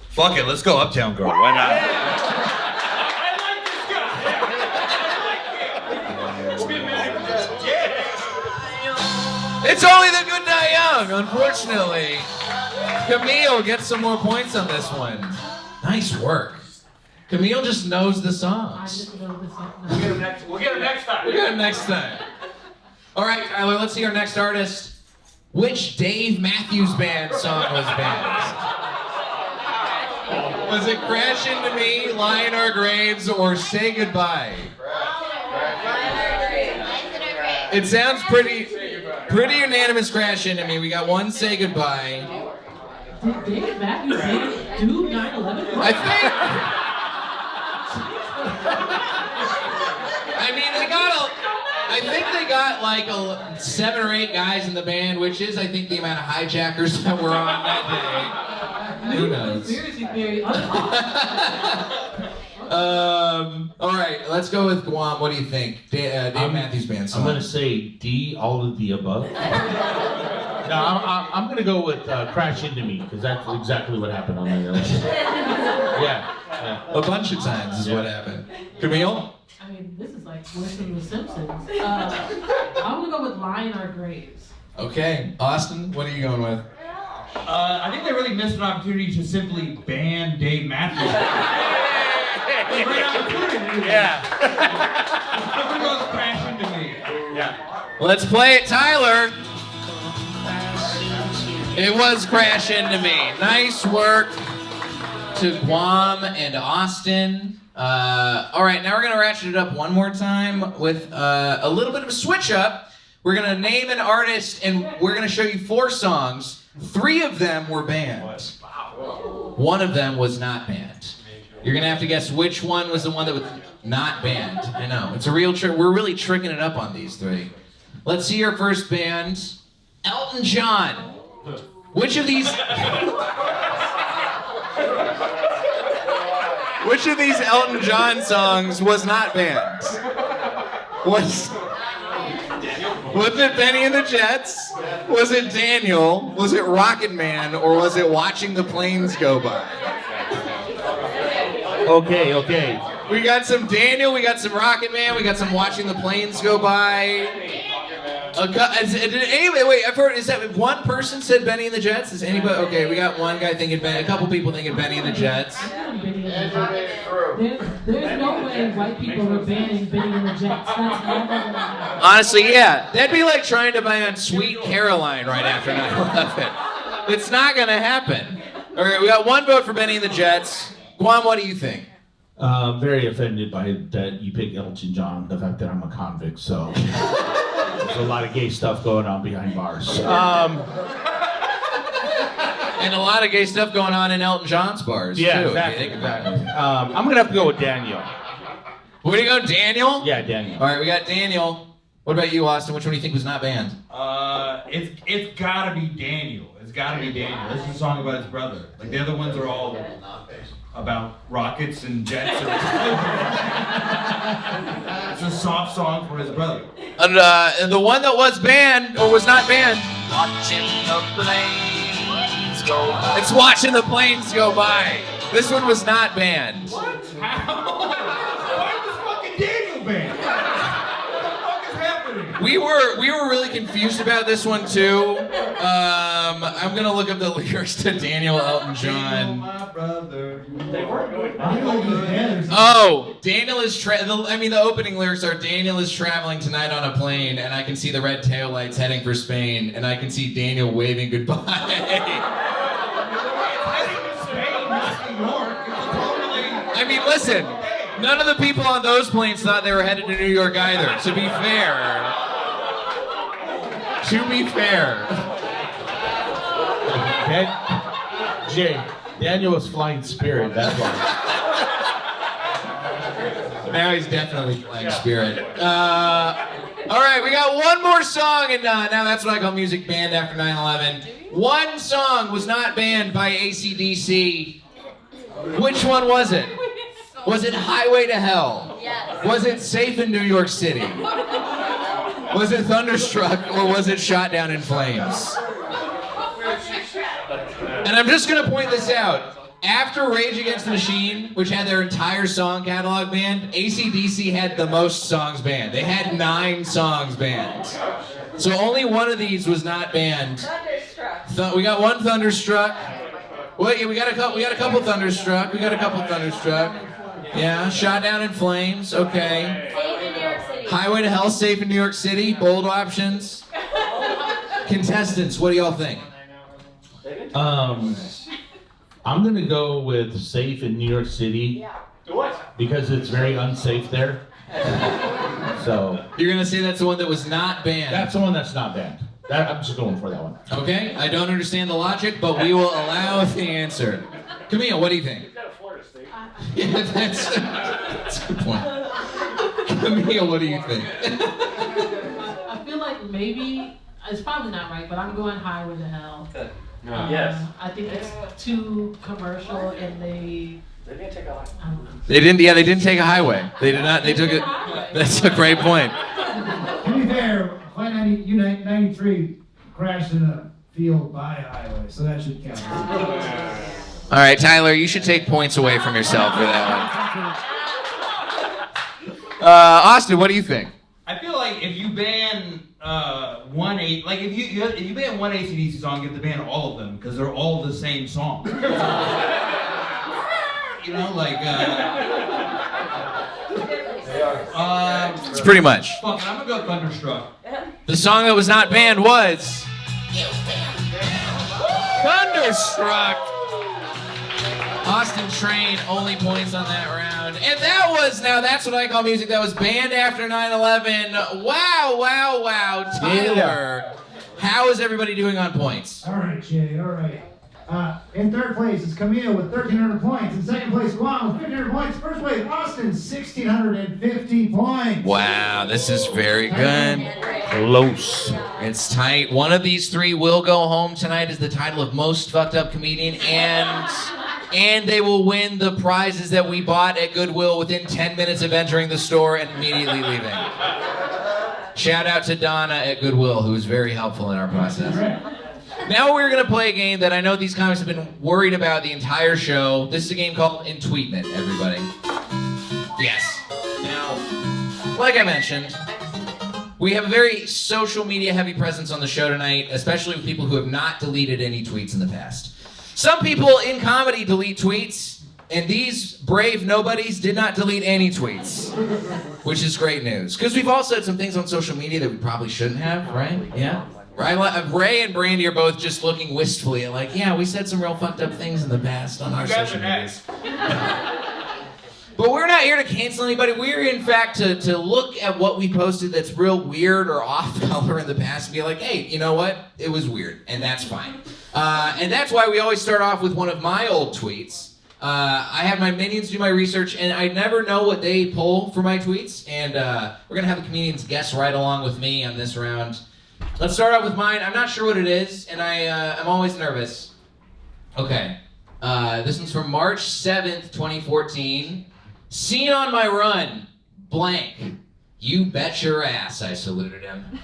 Fuck it, let's go Uptown Girl. Why not? It's Only the Good Die Young, unfortunately. Camille gets some more points on this one. Nice work. Camille just knows the I songs. just know the song. We'll get him next time. We'll get him next time. All right, Tyler, let's see our next artist. Which Dave Matthews Band song was banned? Was it Crash Into Me, Lie in Our Graves, or Say Goodbye? It sounds pretty unanimous. Crash Into Me. We got one Say Goodbye. Did David Matthews Band do 9/11? I think they got like 7 or 8 guys in the band, which is, I think, the amount of hijackers that were on that day. Who knows? Conspiracy theory. All right, let's go with Guam. What do you think? Dave Matthews Band song. I'm gonna say D, all of the above. No, I'm gonna go with Crash Into Me, because that's exactly what happened on that election. Yeah. A bunch of times is what happened. Camille? I mean, this is like worse than The Simpsons. I'm gonna go with Lie in Our Graves. Okay. Austin, what are you going with? I think they really missed an opportunity to simply ban Dave Matthews. Great opportunity. Yeah. Everyone goes Crash Into Me. Yeah. Let's play it, Tyler. It was Crash Into Me. Nice work to Guam and Austin. All right, now we're gonna ratchet it up one more time with a little bit of a switch up. We're gonna name an artist and we're gonna show you 4 songs. 3 of them were banned. 1 of them was not banned. You're gonna have to guess which one was the one that was not banned. I know, it's a real trick. We're really tricking it up on these 3. Let's see your first band, Elton John. Which of these Elton John songs was not banned? Was it Benny and the Jets? Was it Daniel? Was it Rocket Man? Or was it Watching the Planes Go By? Okay. We got some Daniel, we got some Rocket Man, we got some Watching the Planes Go By. Wait, I've heard, is that one person said Benny and the Jets? Is anybody, okay, we got one guy thinking Benny, a couple people thinking Benny and the Jets. There's no way white people were banning Benny and the Jets. That's never gonna happen. Honestly, yeah. That'd be like trying to ban Sweet Caroline right after 9/11. It's not gonna happen. All right, we got 1 vote for Benny and the Jets. Guam, what do you think? Very offended by that you picked Elton John, the fact that I'm a convict, so there's a lot of gay stuff going on behind bars. And a lot of gay stuff going on in Elton John's bars, Yeah, too. exactly. If you think about it. I'm gonna have to go with Daniel. Where do you go, Daniel? Yeah, Daniel. All right, we got Daniel. What about you, Austin? Which one do you think was not banned? It's gotta be Daniel. It's gotta be Daniel. This is a song about his brother. Like the other ones are all about rockets and jets. It's a soft song for his brother. And the one that was banned, or was not banned, Watching the planes go by. it's Watching the Planes Go By. This one was not banned. What? How? Why was fucking Daniel banned? What the fuck is happening? We were really confused about this one too. I'm gonna look up the lyrics to Daniel Elton John. My brother. Oh, Daniel is the opening lyrics are Daniel is traveling tonight on a plane, and I can see the red taillights heading for Spain, and I can see Daniel waving goodbye. I mean, listen, none of the people on those planes thought they were headed to New York either, to be fair. Jay, Daniel was flying Spirit, that's why. Now he's definitely flying Spirit. All right, we got one more song, and now that's what I call music banned after 9/11. One song was not banned by AC/DC. Which one was it? Was it Highway to Hell? Yes. Was it Safe in New York City? Was it Thunderstruck or was it Shot Down in Flames? And I'm just gonna point this out. After Rage Against the Machine, which had their entire song catalog banned, AC/DC had the most songs banned. They had 9 songs banned. So only one of these was not banned. Thunderstruck. We got one Thunderstruck. Well, yeah, we got a couple Thunderstruck. Yeah, Shot Down in Flames. Okay. Safe in New York City. Highway to Hell, Safe in New York City. Bold options. Contestants, what do y'all think? I'm gonna go with Safe in New York City because it's very unsafe there. So You're gonna say that's the one that was not banned. that's the one that's not banned. I'm just going for that one. Okay, I don't understand the logic, but we will allow the answer. Camille, what do you think? Yeah, that's a good point. Camille, what do you think? I feel like maybe, it's probably not right, but I'm going Highway to Hell. Yes. I think it's too commercial and they didn't take a lot. I don't know. They didn't take a highway. They did not, they took it. That's a great point. To be fair, Flight 93 crashed in a field by a highway, so that should count. All right, Tyler, you should take points away from yourself for that one. Austin, what do you think? I feel like if you ban if you ban one AC/DC song, you have to ban all of them because they're all the same song. You know, like It's pretty much. Fuck it, I'm gonna go Thunderstruck. The song that was not banned was Thunderstruck. Austin Train, only points on that round. And that's what I call music that was banned after 9/11. Wow. Taylor, how is everybody doing on points? All right, Jay, all right. In third place is Camille with 1,300 points. In second place, Guam with 1,500 points. First place, Austin, 1,650 points. Wow, this is very good. Close. It's tight. One of these three will go home tonight as the title of Most Fucked Up Comedian, and they will win the prizes that we bought at Goodwill within 10 minutes of entering the store and immediately leaving. Shout out to Donna at Goodwill, who was very helpful in our process. Now we're going to play a game that I know these comics have been worried about the entire show. This is a game called Entweetment, everybody. Yes. Now, like I mentioned, we have a very social media heavy presence on the show tonight, especially with people who have not deleted any tweets in the past. Some people in comedy delete tweets, and these brave nobodies did not delete any tweets, which is great news. Because we've all said some things on social media that we probably shouldn't have, right? Yeah? Ray and Brandy are both just looking wistfully at like, yeah, we said some real fucked up things in the past on our social medias. But we're not here to cancel anybody. We're in fact to look at what we posted that's real weird or off color in the past and be like, hey, you know what? It was weird, and that's fine. And that's why we always start off with one of my old tweets. I have my minions do my research, and I never know what they pull for my tweets. And we're going to have the comedians guess right along with me on this round. Let's start out with mine. I'm not sure what it is, and I'm always nervous. Okay. This one's from March 7th, 2014. Seen on my run, blank. You bet your ass, I saluted him.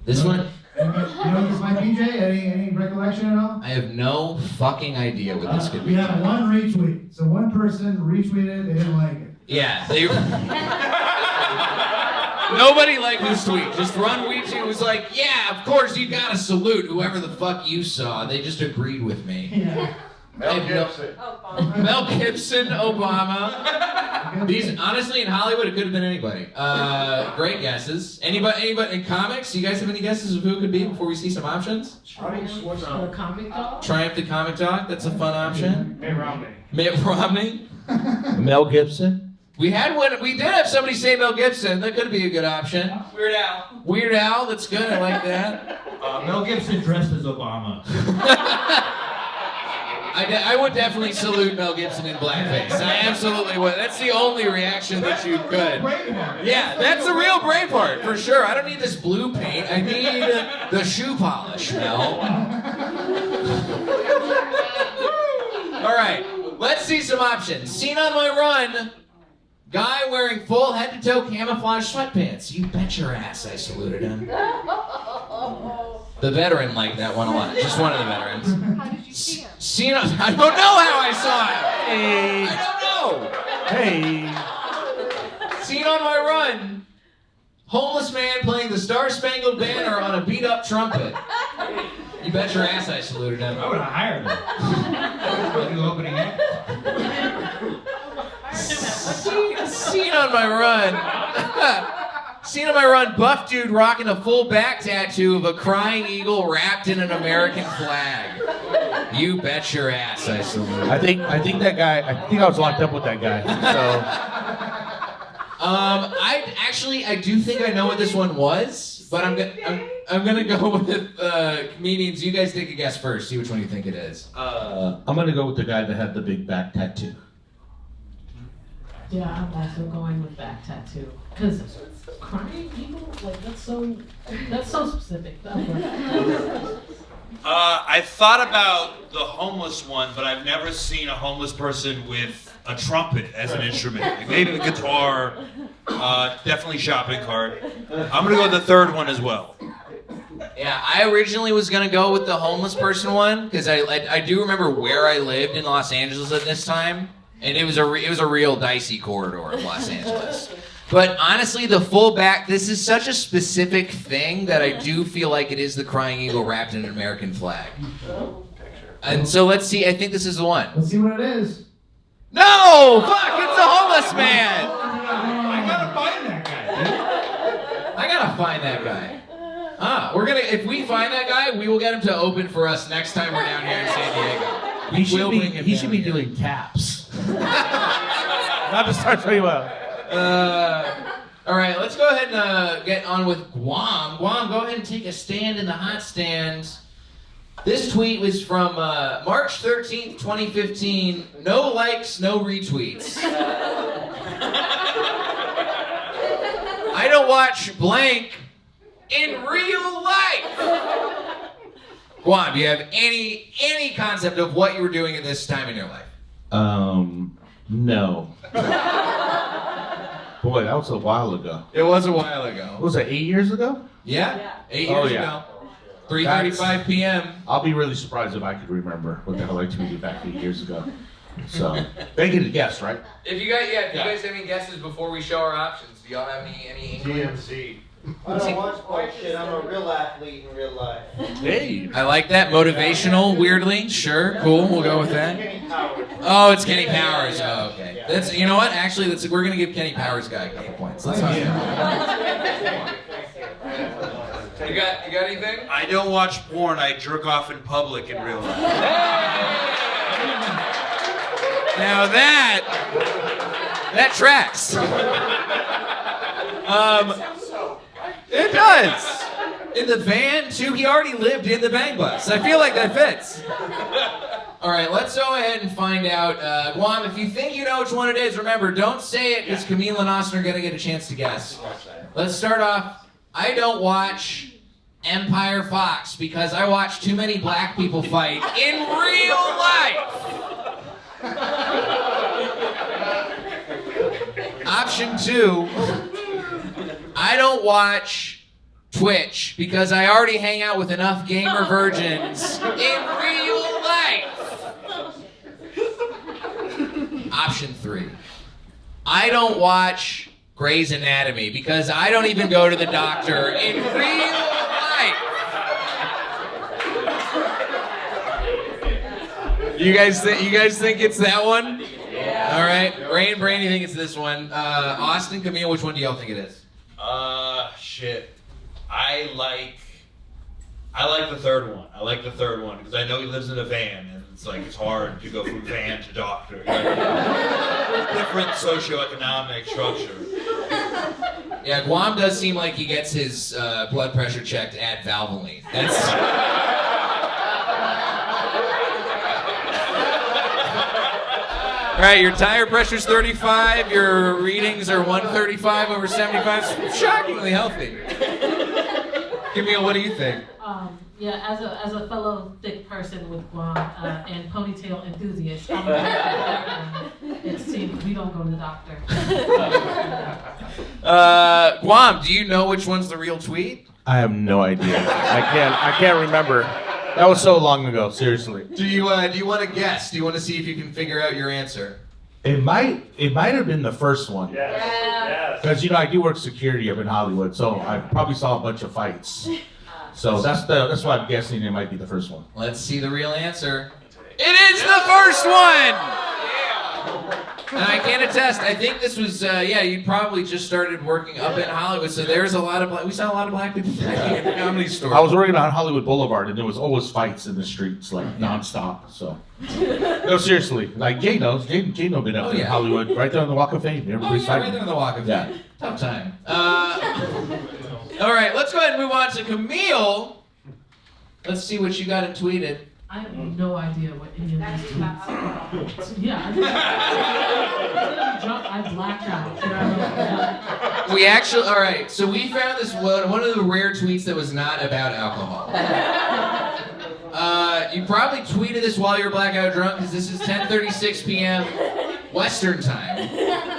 This one? You know this might be, Jay? Any recollection at all? I have no fucking idea what this could be. We have one retweet. So one person retweeted, they didn't like it. Yeah, nobody liked this tweet. Just Run Weechi was like, yeah, of course you gotta salute whoever the fuck you saw. They just agreed with me. Yeah. Mel Gibson, Obama. These, honestly, in Hollywood, it could have been anybody. Great guesses. Anybody in comics? You guys have any guesses of who it could be before we see some options? The comic dog? Triumph the Comic Dog. That's a fun option. Mitt Romney. Mitt Romney. Mel Gibson. We did have somebody say Mel Gibson. That could be a good option. Weird Al. Weird Al. That's good. I like that. Mel Gibson dressed as Obama. I would definitely salute Mel Gibson in blackface. I absolutely would. That's the only reaction that you could. Yeah, that's a real Braveheart, for sure. I don't need this blue paint. I need the shoe polish, Mel. All right. Let's see some options. Seen on my run, guy wearing full head-to-toe camouflage sweatpants. You bet your ass I saluted him. The veteran liked that one a lot. Just one of the veterans. How did you see him? Seen on, I don't know how I saw him. Hey. I don't know. Hey. Seen on my run, homeless man playing the Star Spangled Banner on a beat-up trumpet. You bet your ass I saluted him. I would have hired him. New opening act. Seen on my run. Seen on my run, buff dude rocking a full back tattoo of a crying eagle wrapped in an American flag. You bet your ass I saluted. I think that guy. I think I was locked up with that guy. So I do think I know what this one was, but I'm gonna go with comedians. You guys take a guess first. See which one you think it is. I'm gonna go with the guy that had the big back tattoo. Yeah, I'm also going with back tattoo. Because crying eagle, like that's so specific. I thought about the homeless one, but I've never seen a homeless person with a trumpet as an instrument. Like maybe the guitar, definitely shopping cart. I'm gonna go with the third one as well. Yeah, I originally was gonna go with the homeless person one because I do remember where I lived in Los Angeles at this time, and it was a real dicey corridor of Los Angeles. But honestly, the full back, this is such a specific thing that I do feel like it is the crying eagle wrapped in an American flag. And so let's see, I think this is the one. Let's see what it is. No! Fuck, it's the homeless man! I gotta find that guy. I gotta find that guy. If we find that guy, we will get him to open for us next time we're down here in San Diego. He should be doing taps. Not to start showing you out. All right, let's go ahead and get on with Guam. Guam, go ahead and take a stand in the hot stand. This tweet was from March 13th, 2015. No likes, no retweets. I don't watch blank in real life. Guam, do you have any concept of what you were doing at this time in your life? No. Boy, that was a while ago. It was a while ago. Was it 8 years ago? Yeah, 8 years ago. 3:35 p.m. I'll be really surprised if I could remember what the hell I tweeted back 8 years ago. So, they get a guess, right? If you guys have any guesses before we show our options, do y'all have any DMC. I don't watch bullshit. I'm a real athlete in real life. Hey. I like that. Motivational, weirdly. Sure, cool. We'll go with that. Kenny Powers. Oh, it's Kenny Powers. Oh, okay. That's, you know what? Actually, we're gonna give Kenny Powers guy a couple points. Let's not. You got anything? I don't watch porn. I jerk off in public in real life. Now that tracks. It does. In the van too. He already lived in the bang bus. I feel like that fits. All right, let's go ahead and find out. Guam, if you think you know which one it is, remember, don't say it because Camille and Austin are gonna get a chance to guess. Let's start off. I don't watch Empire Fox because I watch too many black people fight in real life. Option 2, I don't watch Twitch because I already hang out with enough gamer virgins in real life. Option 3, I don't watch Grey's Anatomy because I don't even go to the doctor in real life. You guys think it's that one? Yeah. All right. Ray and Brandy think it's this one. Austin, Camille, which one do y'all think it is? Shit. I like the third one. I like the third one because I know he lives in a van and it's hard to go from van to doctor. Different socioeconomic structure. Yeah, Guam does seem like he gets his blood pressure checked at Valvoline. That's. All right, your tire pressure's 35, your readings are 135 over 75. Shockingly healthy. Camille, what do you think? Yeah, as a fellow thick person with Guam and ponytail enthusiast, it seems we don't go to the doctor. Guam, do you know which one's the real tweet? I have no idea. I can't remember. That was so long ago, seriously. Do you want to guess? Do you want to see if you can figure out your answer? It might have been the first one. Yes. Because I do work security up in Hollywood, so I probably saw a bunch of fights. So that's why I'm guessing it might be the first one. Let's see the real answer. It is the first one! And I can attest, I think this was, you probably just started working up in Hollywood, so there's a lot of we saw a lot of black people at the comedy store. I was working on Hollywood Boulevard, and there was always fights in the streets, like, nonstop, so. No, seriously, like, Jay knows been up there in Hollywood, right there on the Walk of Fame. Everybody's right fighting. there on the Walk of Fame. Tough time. All right, let's go ahead and move on to Camille. Let's see what you got and tweeted. I have no idea what any of these tweets. Yeah, I blacked out. We actually, all right, so we found this one of the rare tweets that was not about alcohol. You probably tweeted this while you were blackout drunk, because this is 10:36 p.m. Western time,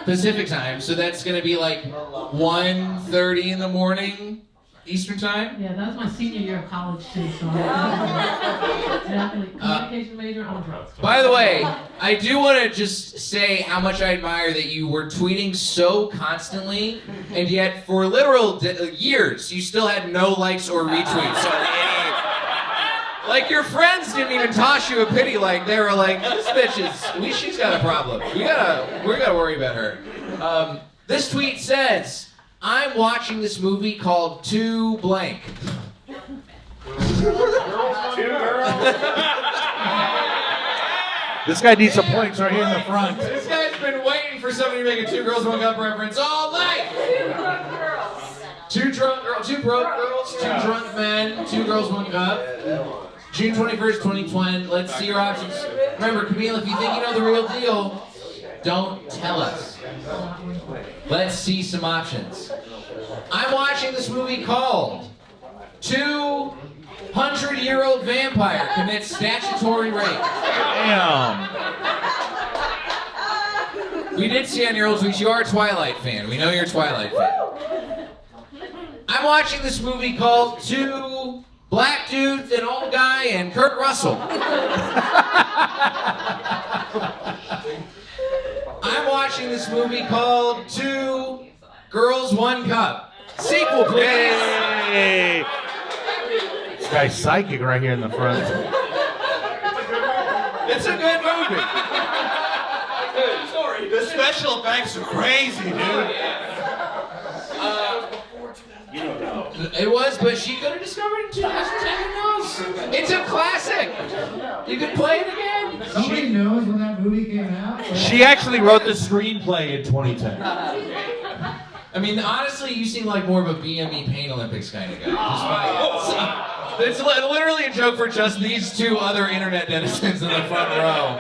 Pacific time, so that's going to be like 1:30 in the morning Eastern time. Yeah, that was my senior year of college too, so communication major, I'm drunk. By the way, I do want to just say how much I admire that you were tweeting so constantly, and yet for literal years, you still had no likes or retweets on any. Like, your friends didn't even toss you a pity. Like, they were like, this bitch she's got a problem. We gotta worry about her. This tweet says, I'm watching this movie called Two Blank. This guy needs some points right here in the front. This guy's been waiting for somebody to make a Two Girls One Cup reference all night. Two broke girls, two drunk men, 2 girls, 1 cup. June 21st, 2020. Let's see your options. Remember, Camille, if you think you know the real deal, don't tell us. Let's see some options. I'm watching this movie called 200-year-old vampire commits statutory rape. Damn. We did see on your old tweets, you are a Twilight fan. We know you're a Twilight fan. I'm watching this movie called 2 Black Dudes, an Old Guy, and Kurt Russell. I'm watching this movie called 2 Girls, 1 Cup. Sequel, please. Hey. This guy's psychic right here in the front. It's a good movie. Sorry. The special effects are crazy, dude. It was, but she could have discovered it in 2010. Who knows? It's a classic. You could play it again. Nobody knows when that movie came out. She actually wrote the screenplay in 2010. I mean, honestly, you seem like more of a BME Pain Olympics kind of guy. It's literally a joke for just these 2 other internet netizens in the front row.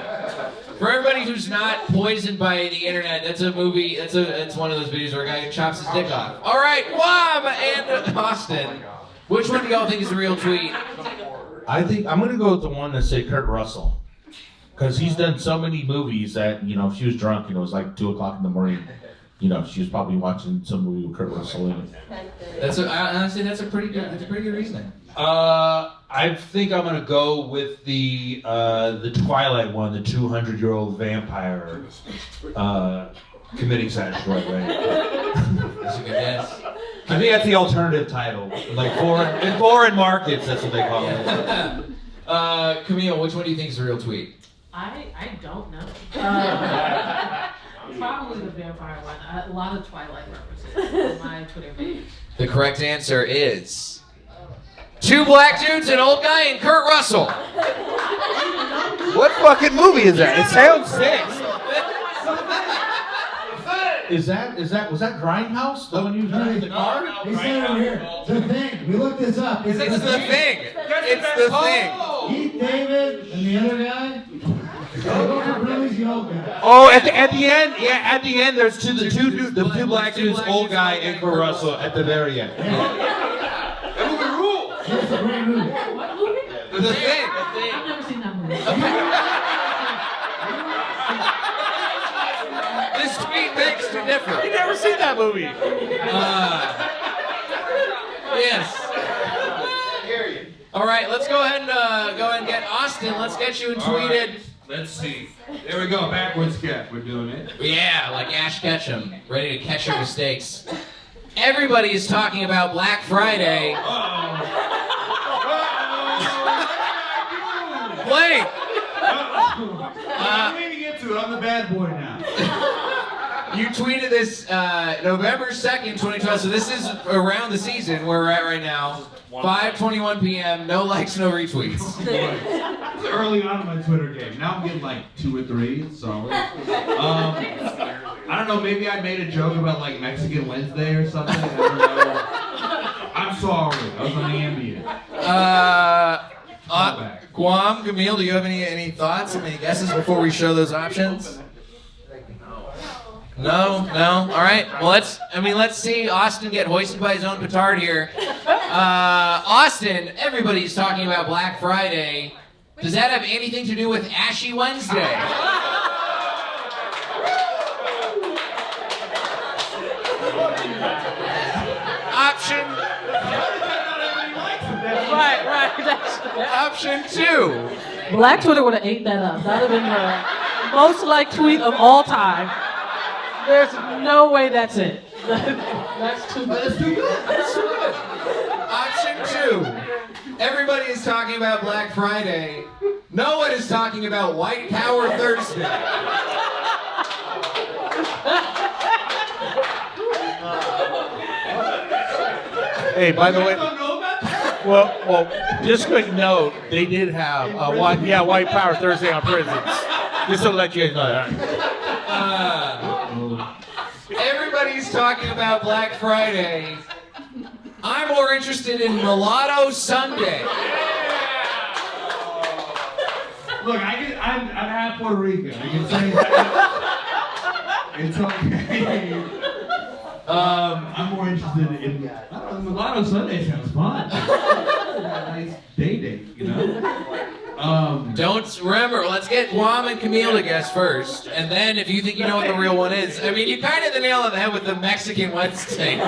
For everybody who's not poisoned by the internet, that's a movie. It's one of those videos where a guy chops his dick off. All right, Guam and Austin. Which one do y'all think is the real tweet? I think I'm gonna go with the one that said Kurt Russell, because he's done so many movies that if she was drunk, it was like 2 o'clock in the morning. She was probably watching some movie with Kurt Russell in it. Honestly, that's a pretty good reasoning. I think I'm gonna go with the Twilight one, the 200-year-old vampire committing statutory rape. That's a good guess. I think that's the alternative title. Like in foreign markets, that's what they call it. Camille, which one do you think is the real tweet? I don't know. Probably the vampire one. A lot of Twilight references on my Twitter page. The correct answer is 2 Black Dudes, an Old Guy, and Kurt Russell. What fucking movie is that? It sounds sick. Was that Grindhouse? The one you was driving the car? They said over here. The Thing. We looked this up. It's the thing. It's the thing. Heath David and the other guy. Really the old guy. Oh, at the end, there's the two black dudes, old guy, and Kurt Russell at the very end. It's a great movie. The Thing. I've never seen that movie. This tweet begs to differ. You never seen that movie? Yes. All right, let's go ahead and get Austin. Let's get you tweeted. Let's see. There we go. Backwards cat. We're doing it. Yeah, like Ash Ketchum, ready to catch your mistakes. Everybody is talking about Black Friday. Blake! I'm leaning into it. I'm the bad boy now. You tweeted this November 2nd, 2012, so this is around the season where we're at right now. 5:21 p.m., no likes, no retweets. It's early on in my Twitter game. Now I'm getting like 2 or 3. It's solid. I don't know, maybe I made a joke about like Mexican Wednesday or something. I don't know. I'm sorry. I was on the ambient. Guam, Camille, do you have any thoughts, any guesses before we show those options? No? All right. Well, let's see Austin get hoisted by his own petard here. Austin, everybody's talking about Black Friday. Does that have anything to do with Ashy Wednesday? Option. Right. Option 2. Black Twitter would have ate that up. That would have been the most liked tweet of all time. There's no way that's it. That's too good. That's too good. Option 2. Everybody is talking about Black Friday. No one is talking about White Power Thursday. Hey, by the way, well, just quick note, they did have White Power Thursday on prisons. Just to let you know. Everybody's talking about Black Friday. I'm more interested in Mulatto Sunday. Look, I'm half Puerto Rican. I can say that. It's okay. I'm more interested in Mulatto Sunday sounds fun. Nice date, you know. Remember, let's get Guam and Camille to guess first, and then if you think you know what the real one is, I mean, you kind of hit the nail on the head with the Mexican Wednesday thing.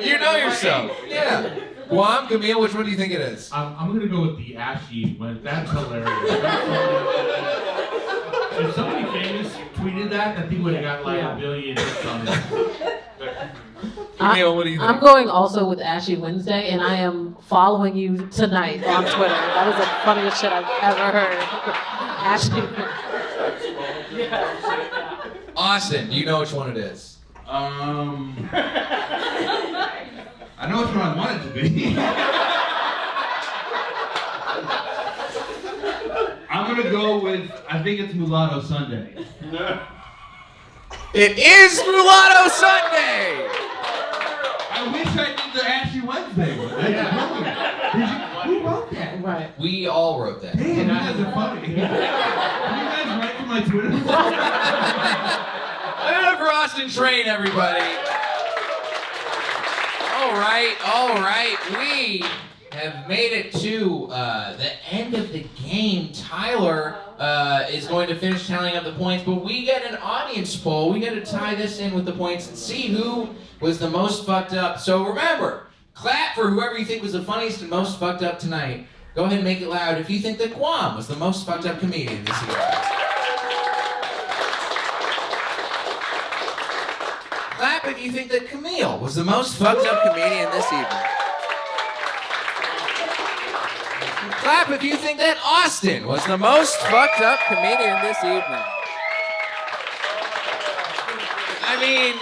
You know yourself. Yeah. Guam, Camille, which one do you think it is? I'm gonna go with the Ashy one. That's hilarious. If somebody famous tweeted that, I think would have got like a billion hits on it. Camille, what do you think? I'm going also with Ashy Wednesday, and I am following you tonight on Twitter. That was the funniest shit I've ever heard. Ashy. Austin, do you know which one it is? I know which one I want it to be. I'm gonna go with, I think it's Mulatto Sunday. It is Mulatto Sunday! I wish I did the Ashy Wednesday one. That's brilliant. Who wrote that? Right. We all wrote that. Damn, you guys are funny. Can you guys write for my Twitter? Another for Austin Train, everybody. All right. We have made it to the end of the game. Tyler is going to finish tallying up the points, but we get an audience poll. We got to tie this in with the points and see who was the most fucked up. So remember, clap for whoever you think was the funniest and most fucked up tonight. Go ahead and make it loud if you think that Guam was the most fucked up comedian this year. Clap if you think that Camille was the most fucked up comedian this evening. Clap if you think that Austin was the most fucked up comedian this evening. I mean,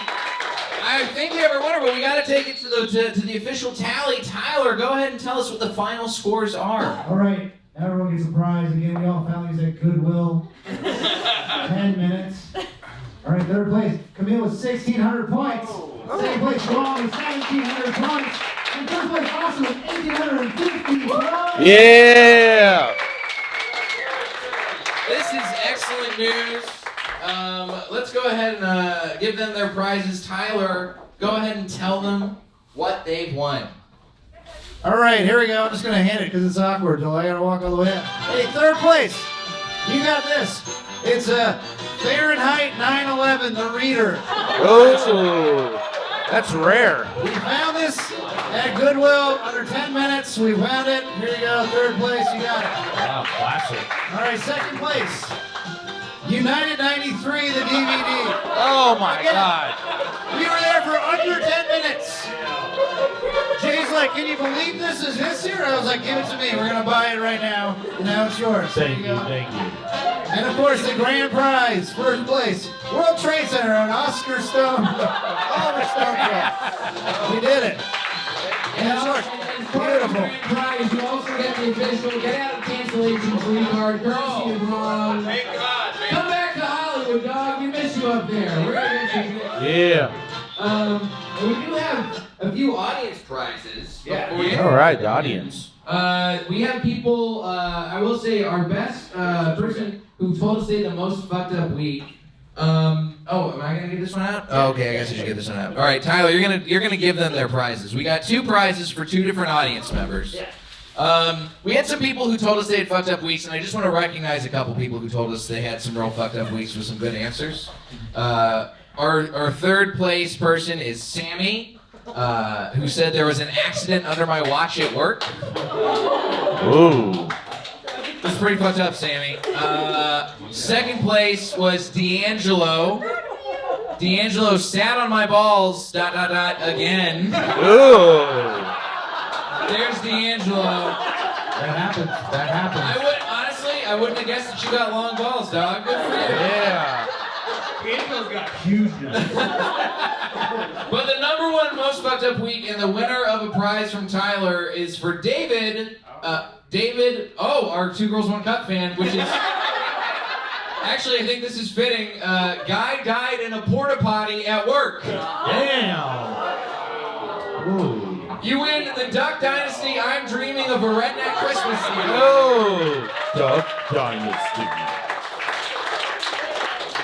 I think we have a winner, but we got to take it to the official tally. Tyler, go ahead and tell us what the final scores are. All right, everyone gets a prize. Again, we all found these at Goodwill. 10 minutes. All right, third place, Camille with 1,600 points. Second place, Guam with 1,700 points. And third place, Austin with 1,850 points. Yeah! This is excellent news. Let's go ahead and give them their prizes. Tyler, go ahead and tell them what they've won. All right, here we go. I'm just gonna hand it because it's awkward. So I gotta walk all the way up. Hey, third place. You got this. It's a Fahrenheit 9/11, The Reader. Oh, that's rare. We found this at Goodwill under 10 minutes. We found it. Here you go. Third place. You got it. Wow, classic. All right, second place. United 93, the DVD. Oh my God. We were there for under 10 minutes. Jay's like, can you believe this is his here? I was like, give it to me. We're going to buy it right now. Now it's yours. Thank you, go. thank you. And of course, the grand prize, first place, World Trade Center on Oscar Stone. Oliver Stone. We did it. And of course, beautiful. Grand prize, you also get the official get out of cancellation free card, courtesy of Ron. Thank God. Come back to Hollywood, dog. We miss you up there. We're gonna get you. Yeah. We do have a few audience prizes. Yeah. All right, the audience. We have people. I will say our best person who told us they had the most fucked up week. Am I gonna give this one out? Oh, okay, I guess I should give this one out. All right, Tyler, you're gonna give them their prizes. We got 2 prizes for 2 different audience members. Yeah. We had some people who told us they had fucked up weeks, and I just want to recognize a couple people who told us they had some real fucked up weeks with some good answers. Our third place person is Sammy, who said there was an accident under my watch at work. Ooh. It's pretty fucked up, Sammy. Second place was D'Angelo. D'Angelo sat on my balls, ... again. Ooh. There's D'Angelo. That happens. I wouldn't have guessed that you got long balls, dog. Good for you. Yeah. Angel's got huge nuts. But the number 1 most fucked up week and the winner of a prize from Tyler is for David. Our 2 Girls 1 Cup fan, which is actually, I think this is fitting. Guy died in a porta potty at work. Damn. Ooh. You win the Duck Dynasty. I'm dreaming of a redneck Christmas CD. Oh. Duck Dynasty.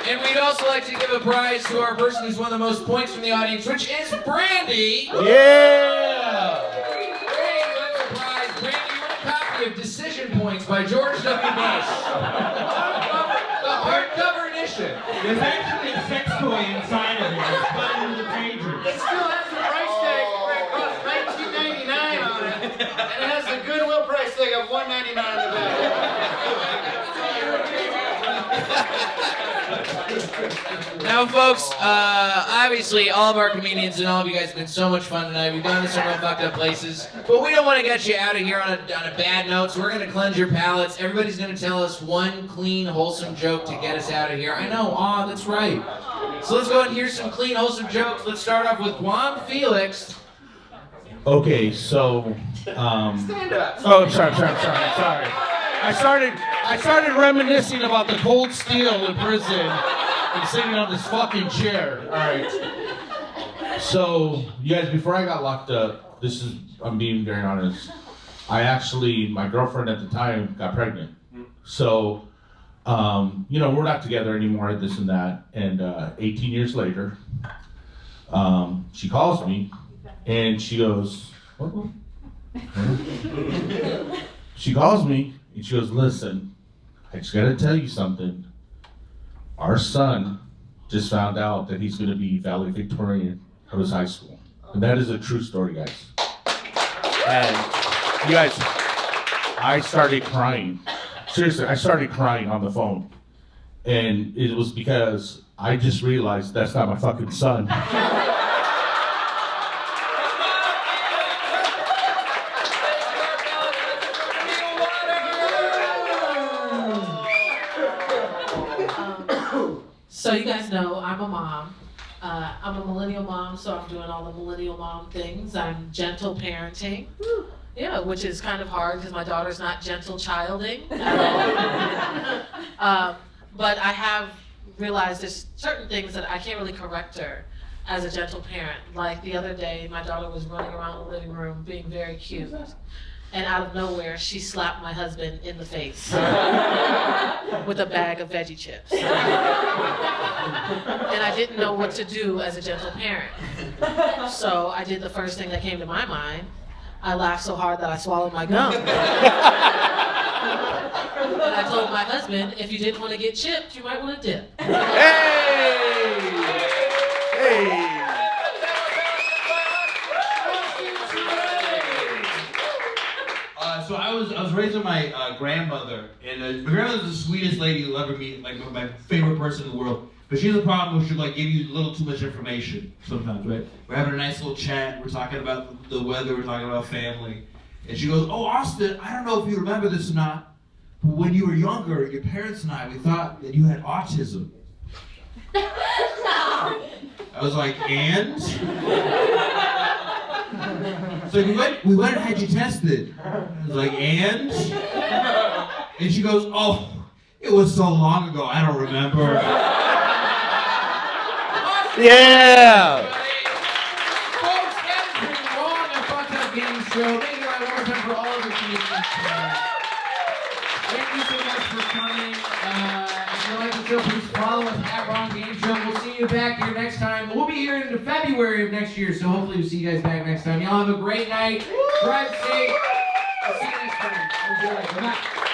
And we'd also like to give a prize to our person who's won the most points from the audience, which is Brandy. Yeah. Of Decision Points by George W. Bush. The hardcover edition. There's actually a sex toy inside of it. It's put into the pages. It still has the price tag where it costs $19.99 on it, and it has the Goodwill price tag of $1.99 on the back. Now, folks, obviously, all of our comedians and all of you guys have been so much fun tonight. We've gone to some real fucked up places, but we don't want to get you out of here on a bad note, so we're going to cleanse your palates. Everybody's going to tell us one clean, wholesome joke to get us out of here. I know, that's right. So let's go ahead and hear some clean, wholesome jokes. Let's start off with Guam Felix. Okay, so Stand up. Oh, I'm sorry. I started reminiscing about the cold steel in prison and sitting on this fucking chair. All right. So, you guys, before I got locked up, I'm being very honest. My girlfriend at the time got pregnant. So, we're not together anymore, this and that. And 18 years later, she calls me and she goes, what? She calls me and she goes, listen, I just gotta tell you something. Our son just found out that he's gonna be valedictorian of his high school. And that is a true story, guys. And you guys, I started crying. Seriously, I started crying on the phone. And it was because I just realized that's not my fucking son. So you guys know I'm a mom. I'm a millennial mom, so I'm doing all the millennial mom things. I'm gentle parenting. Yeah, which is kind of hard because my daughter's not gentle childing at all. But I have realized there's certain things that I can't really correct her as a gentle parent. Like the other day, my daughter was running around the living room being very cute. And out of nowhere, she slapped my husband in the face with a bag of veggie chips. And I didn't know what to do as a gentle parent. So I did the first thing that came to my mind. I laughed so hard that I swallowed my gum. And I told my husband, if you didn't want to get chipped, you might want to dip. So I was raised with my grandmother, and my grandmother's the sweetest lady you'll ever meet, like my favorite person in the world. But she has a problem where she'll like give you a little too much information sometimes, right? We're having a nice little chat, we're talking about the weather, we're talking about family. And she goes, "Oh, Austin, I don't know if you remember this or not, but when you were younger, your parents and I, we thought that you had autism." I was like, "And?" So we went and had you tested. I was like, "And?" And she goes, "Oh, it was so long ago, I don't remember." Yeah! Folks, that has been Wrong and Fucked Up Game Show. Thank you one more time for all of the comedians tonight. Thank you so much for coming. If you like the show, please follow us at Wrong Game Show. We'll see you back here next time. We'll be here into February of next year, so hopefully we'll see you guys back next time. Y'all have a great night. Drive safe. I'll see you next time. Enjoy. Good night.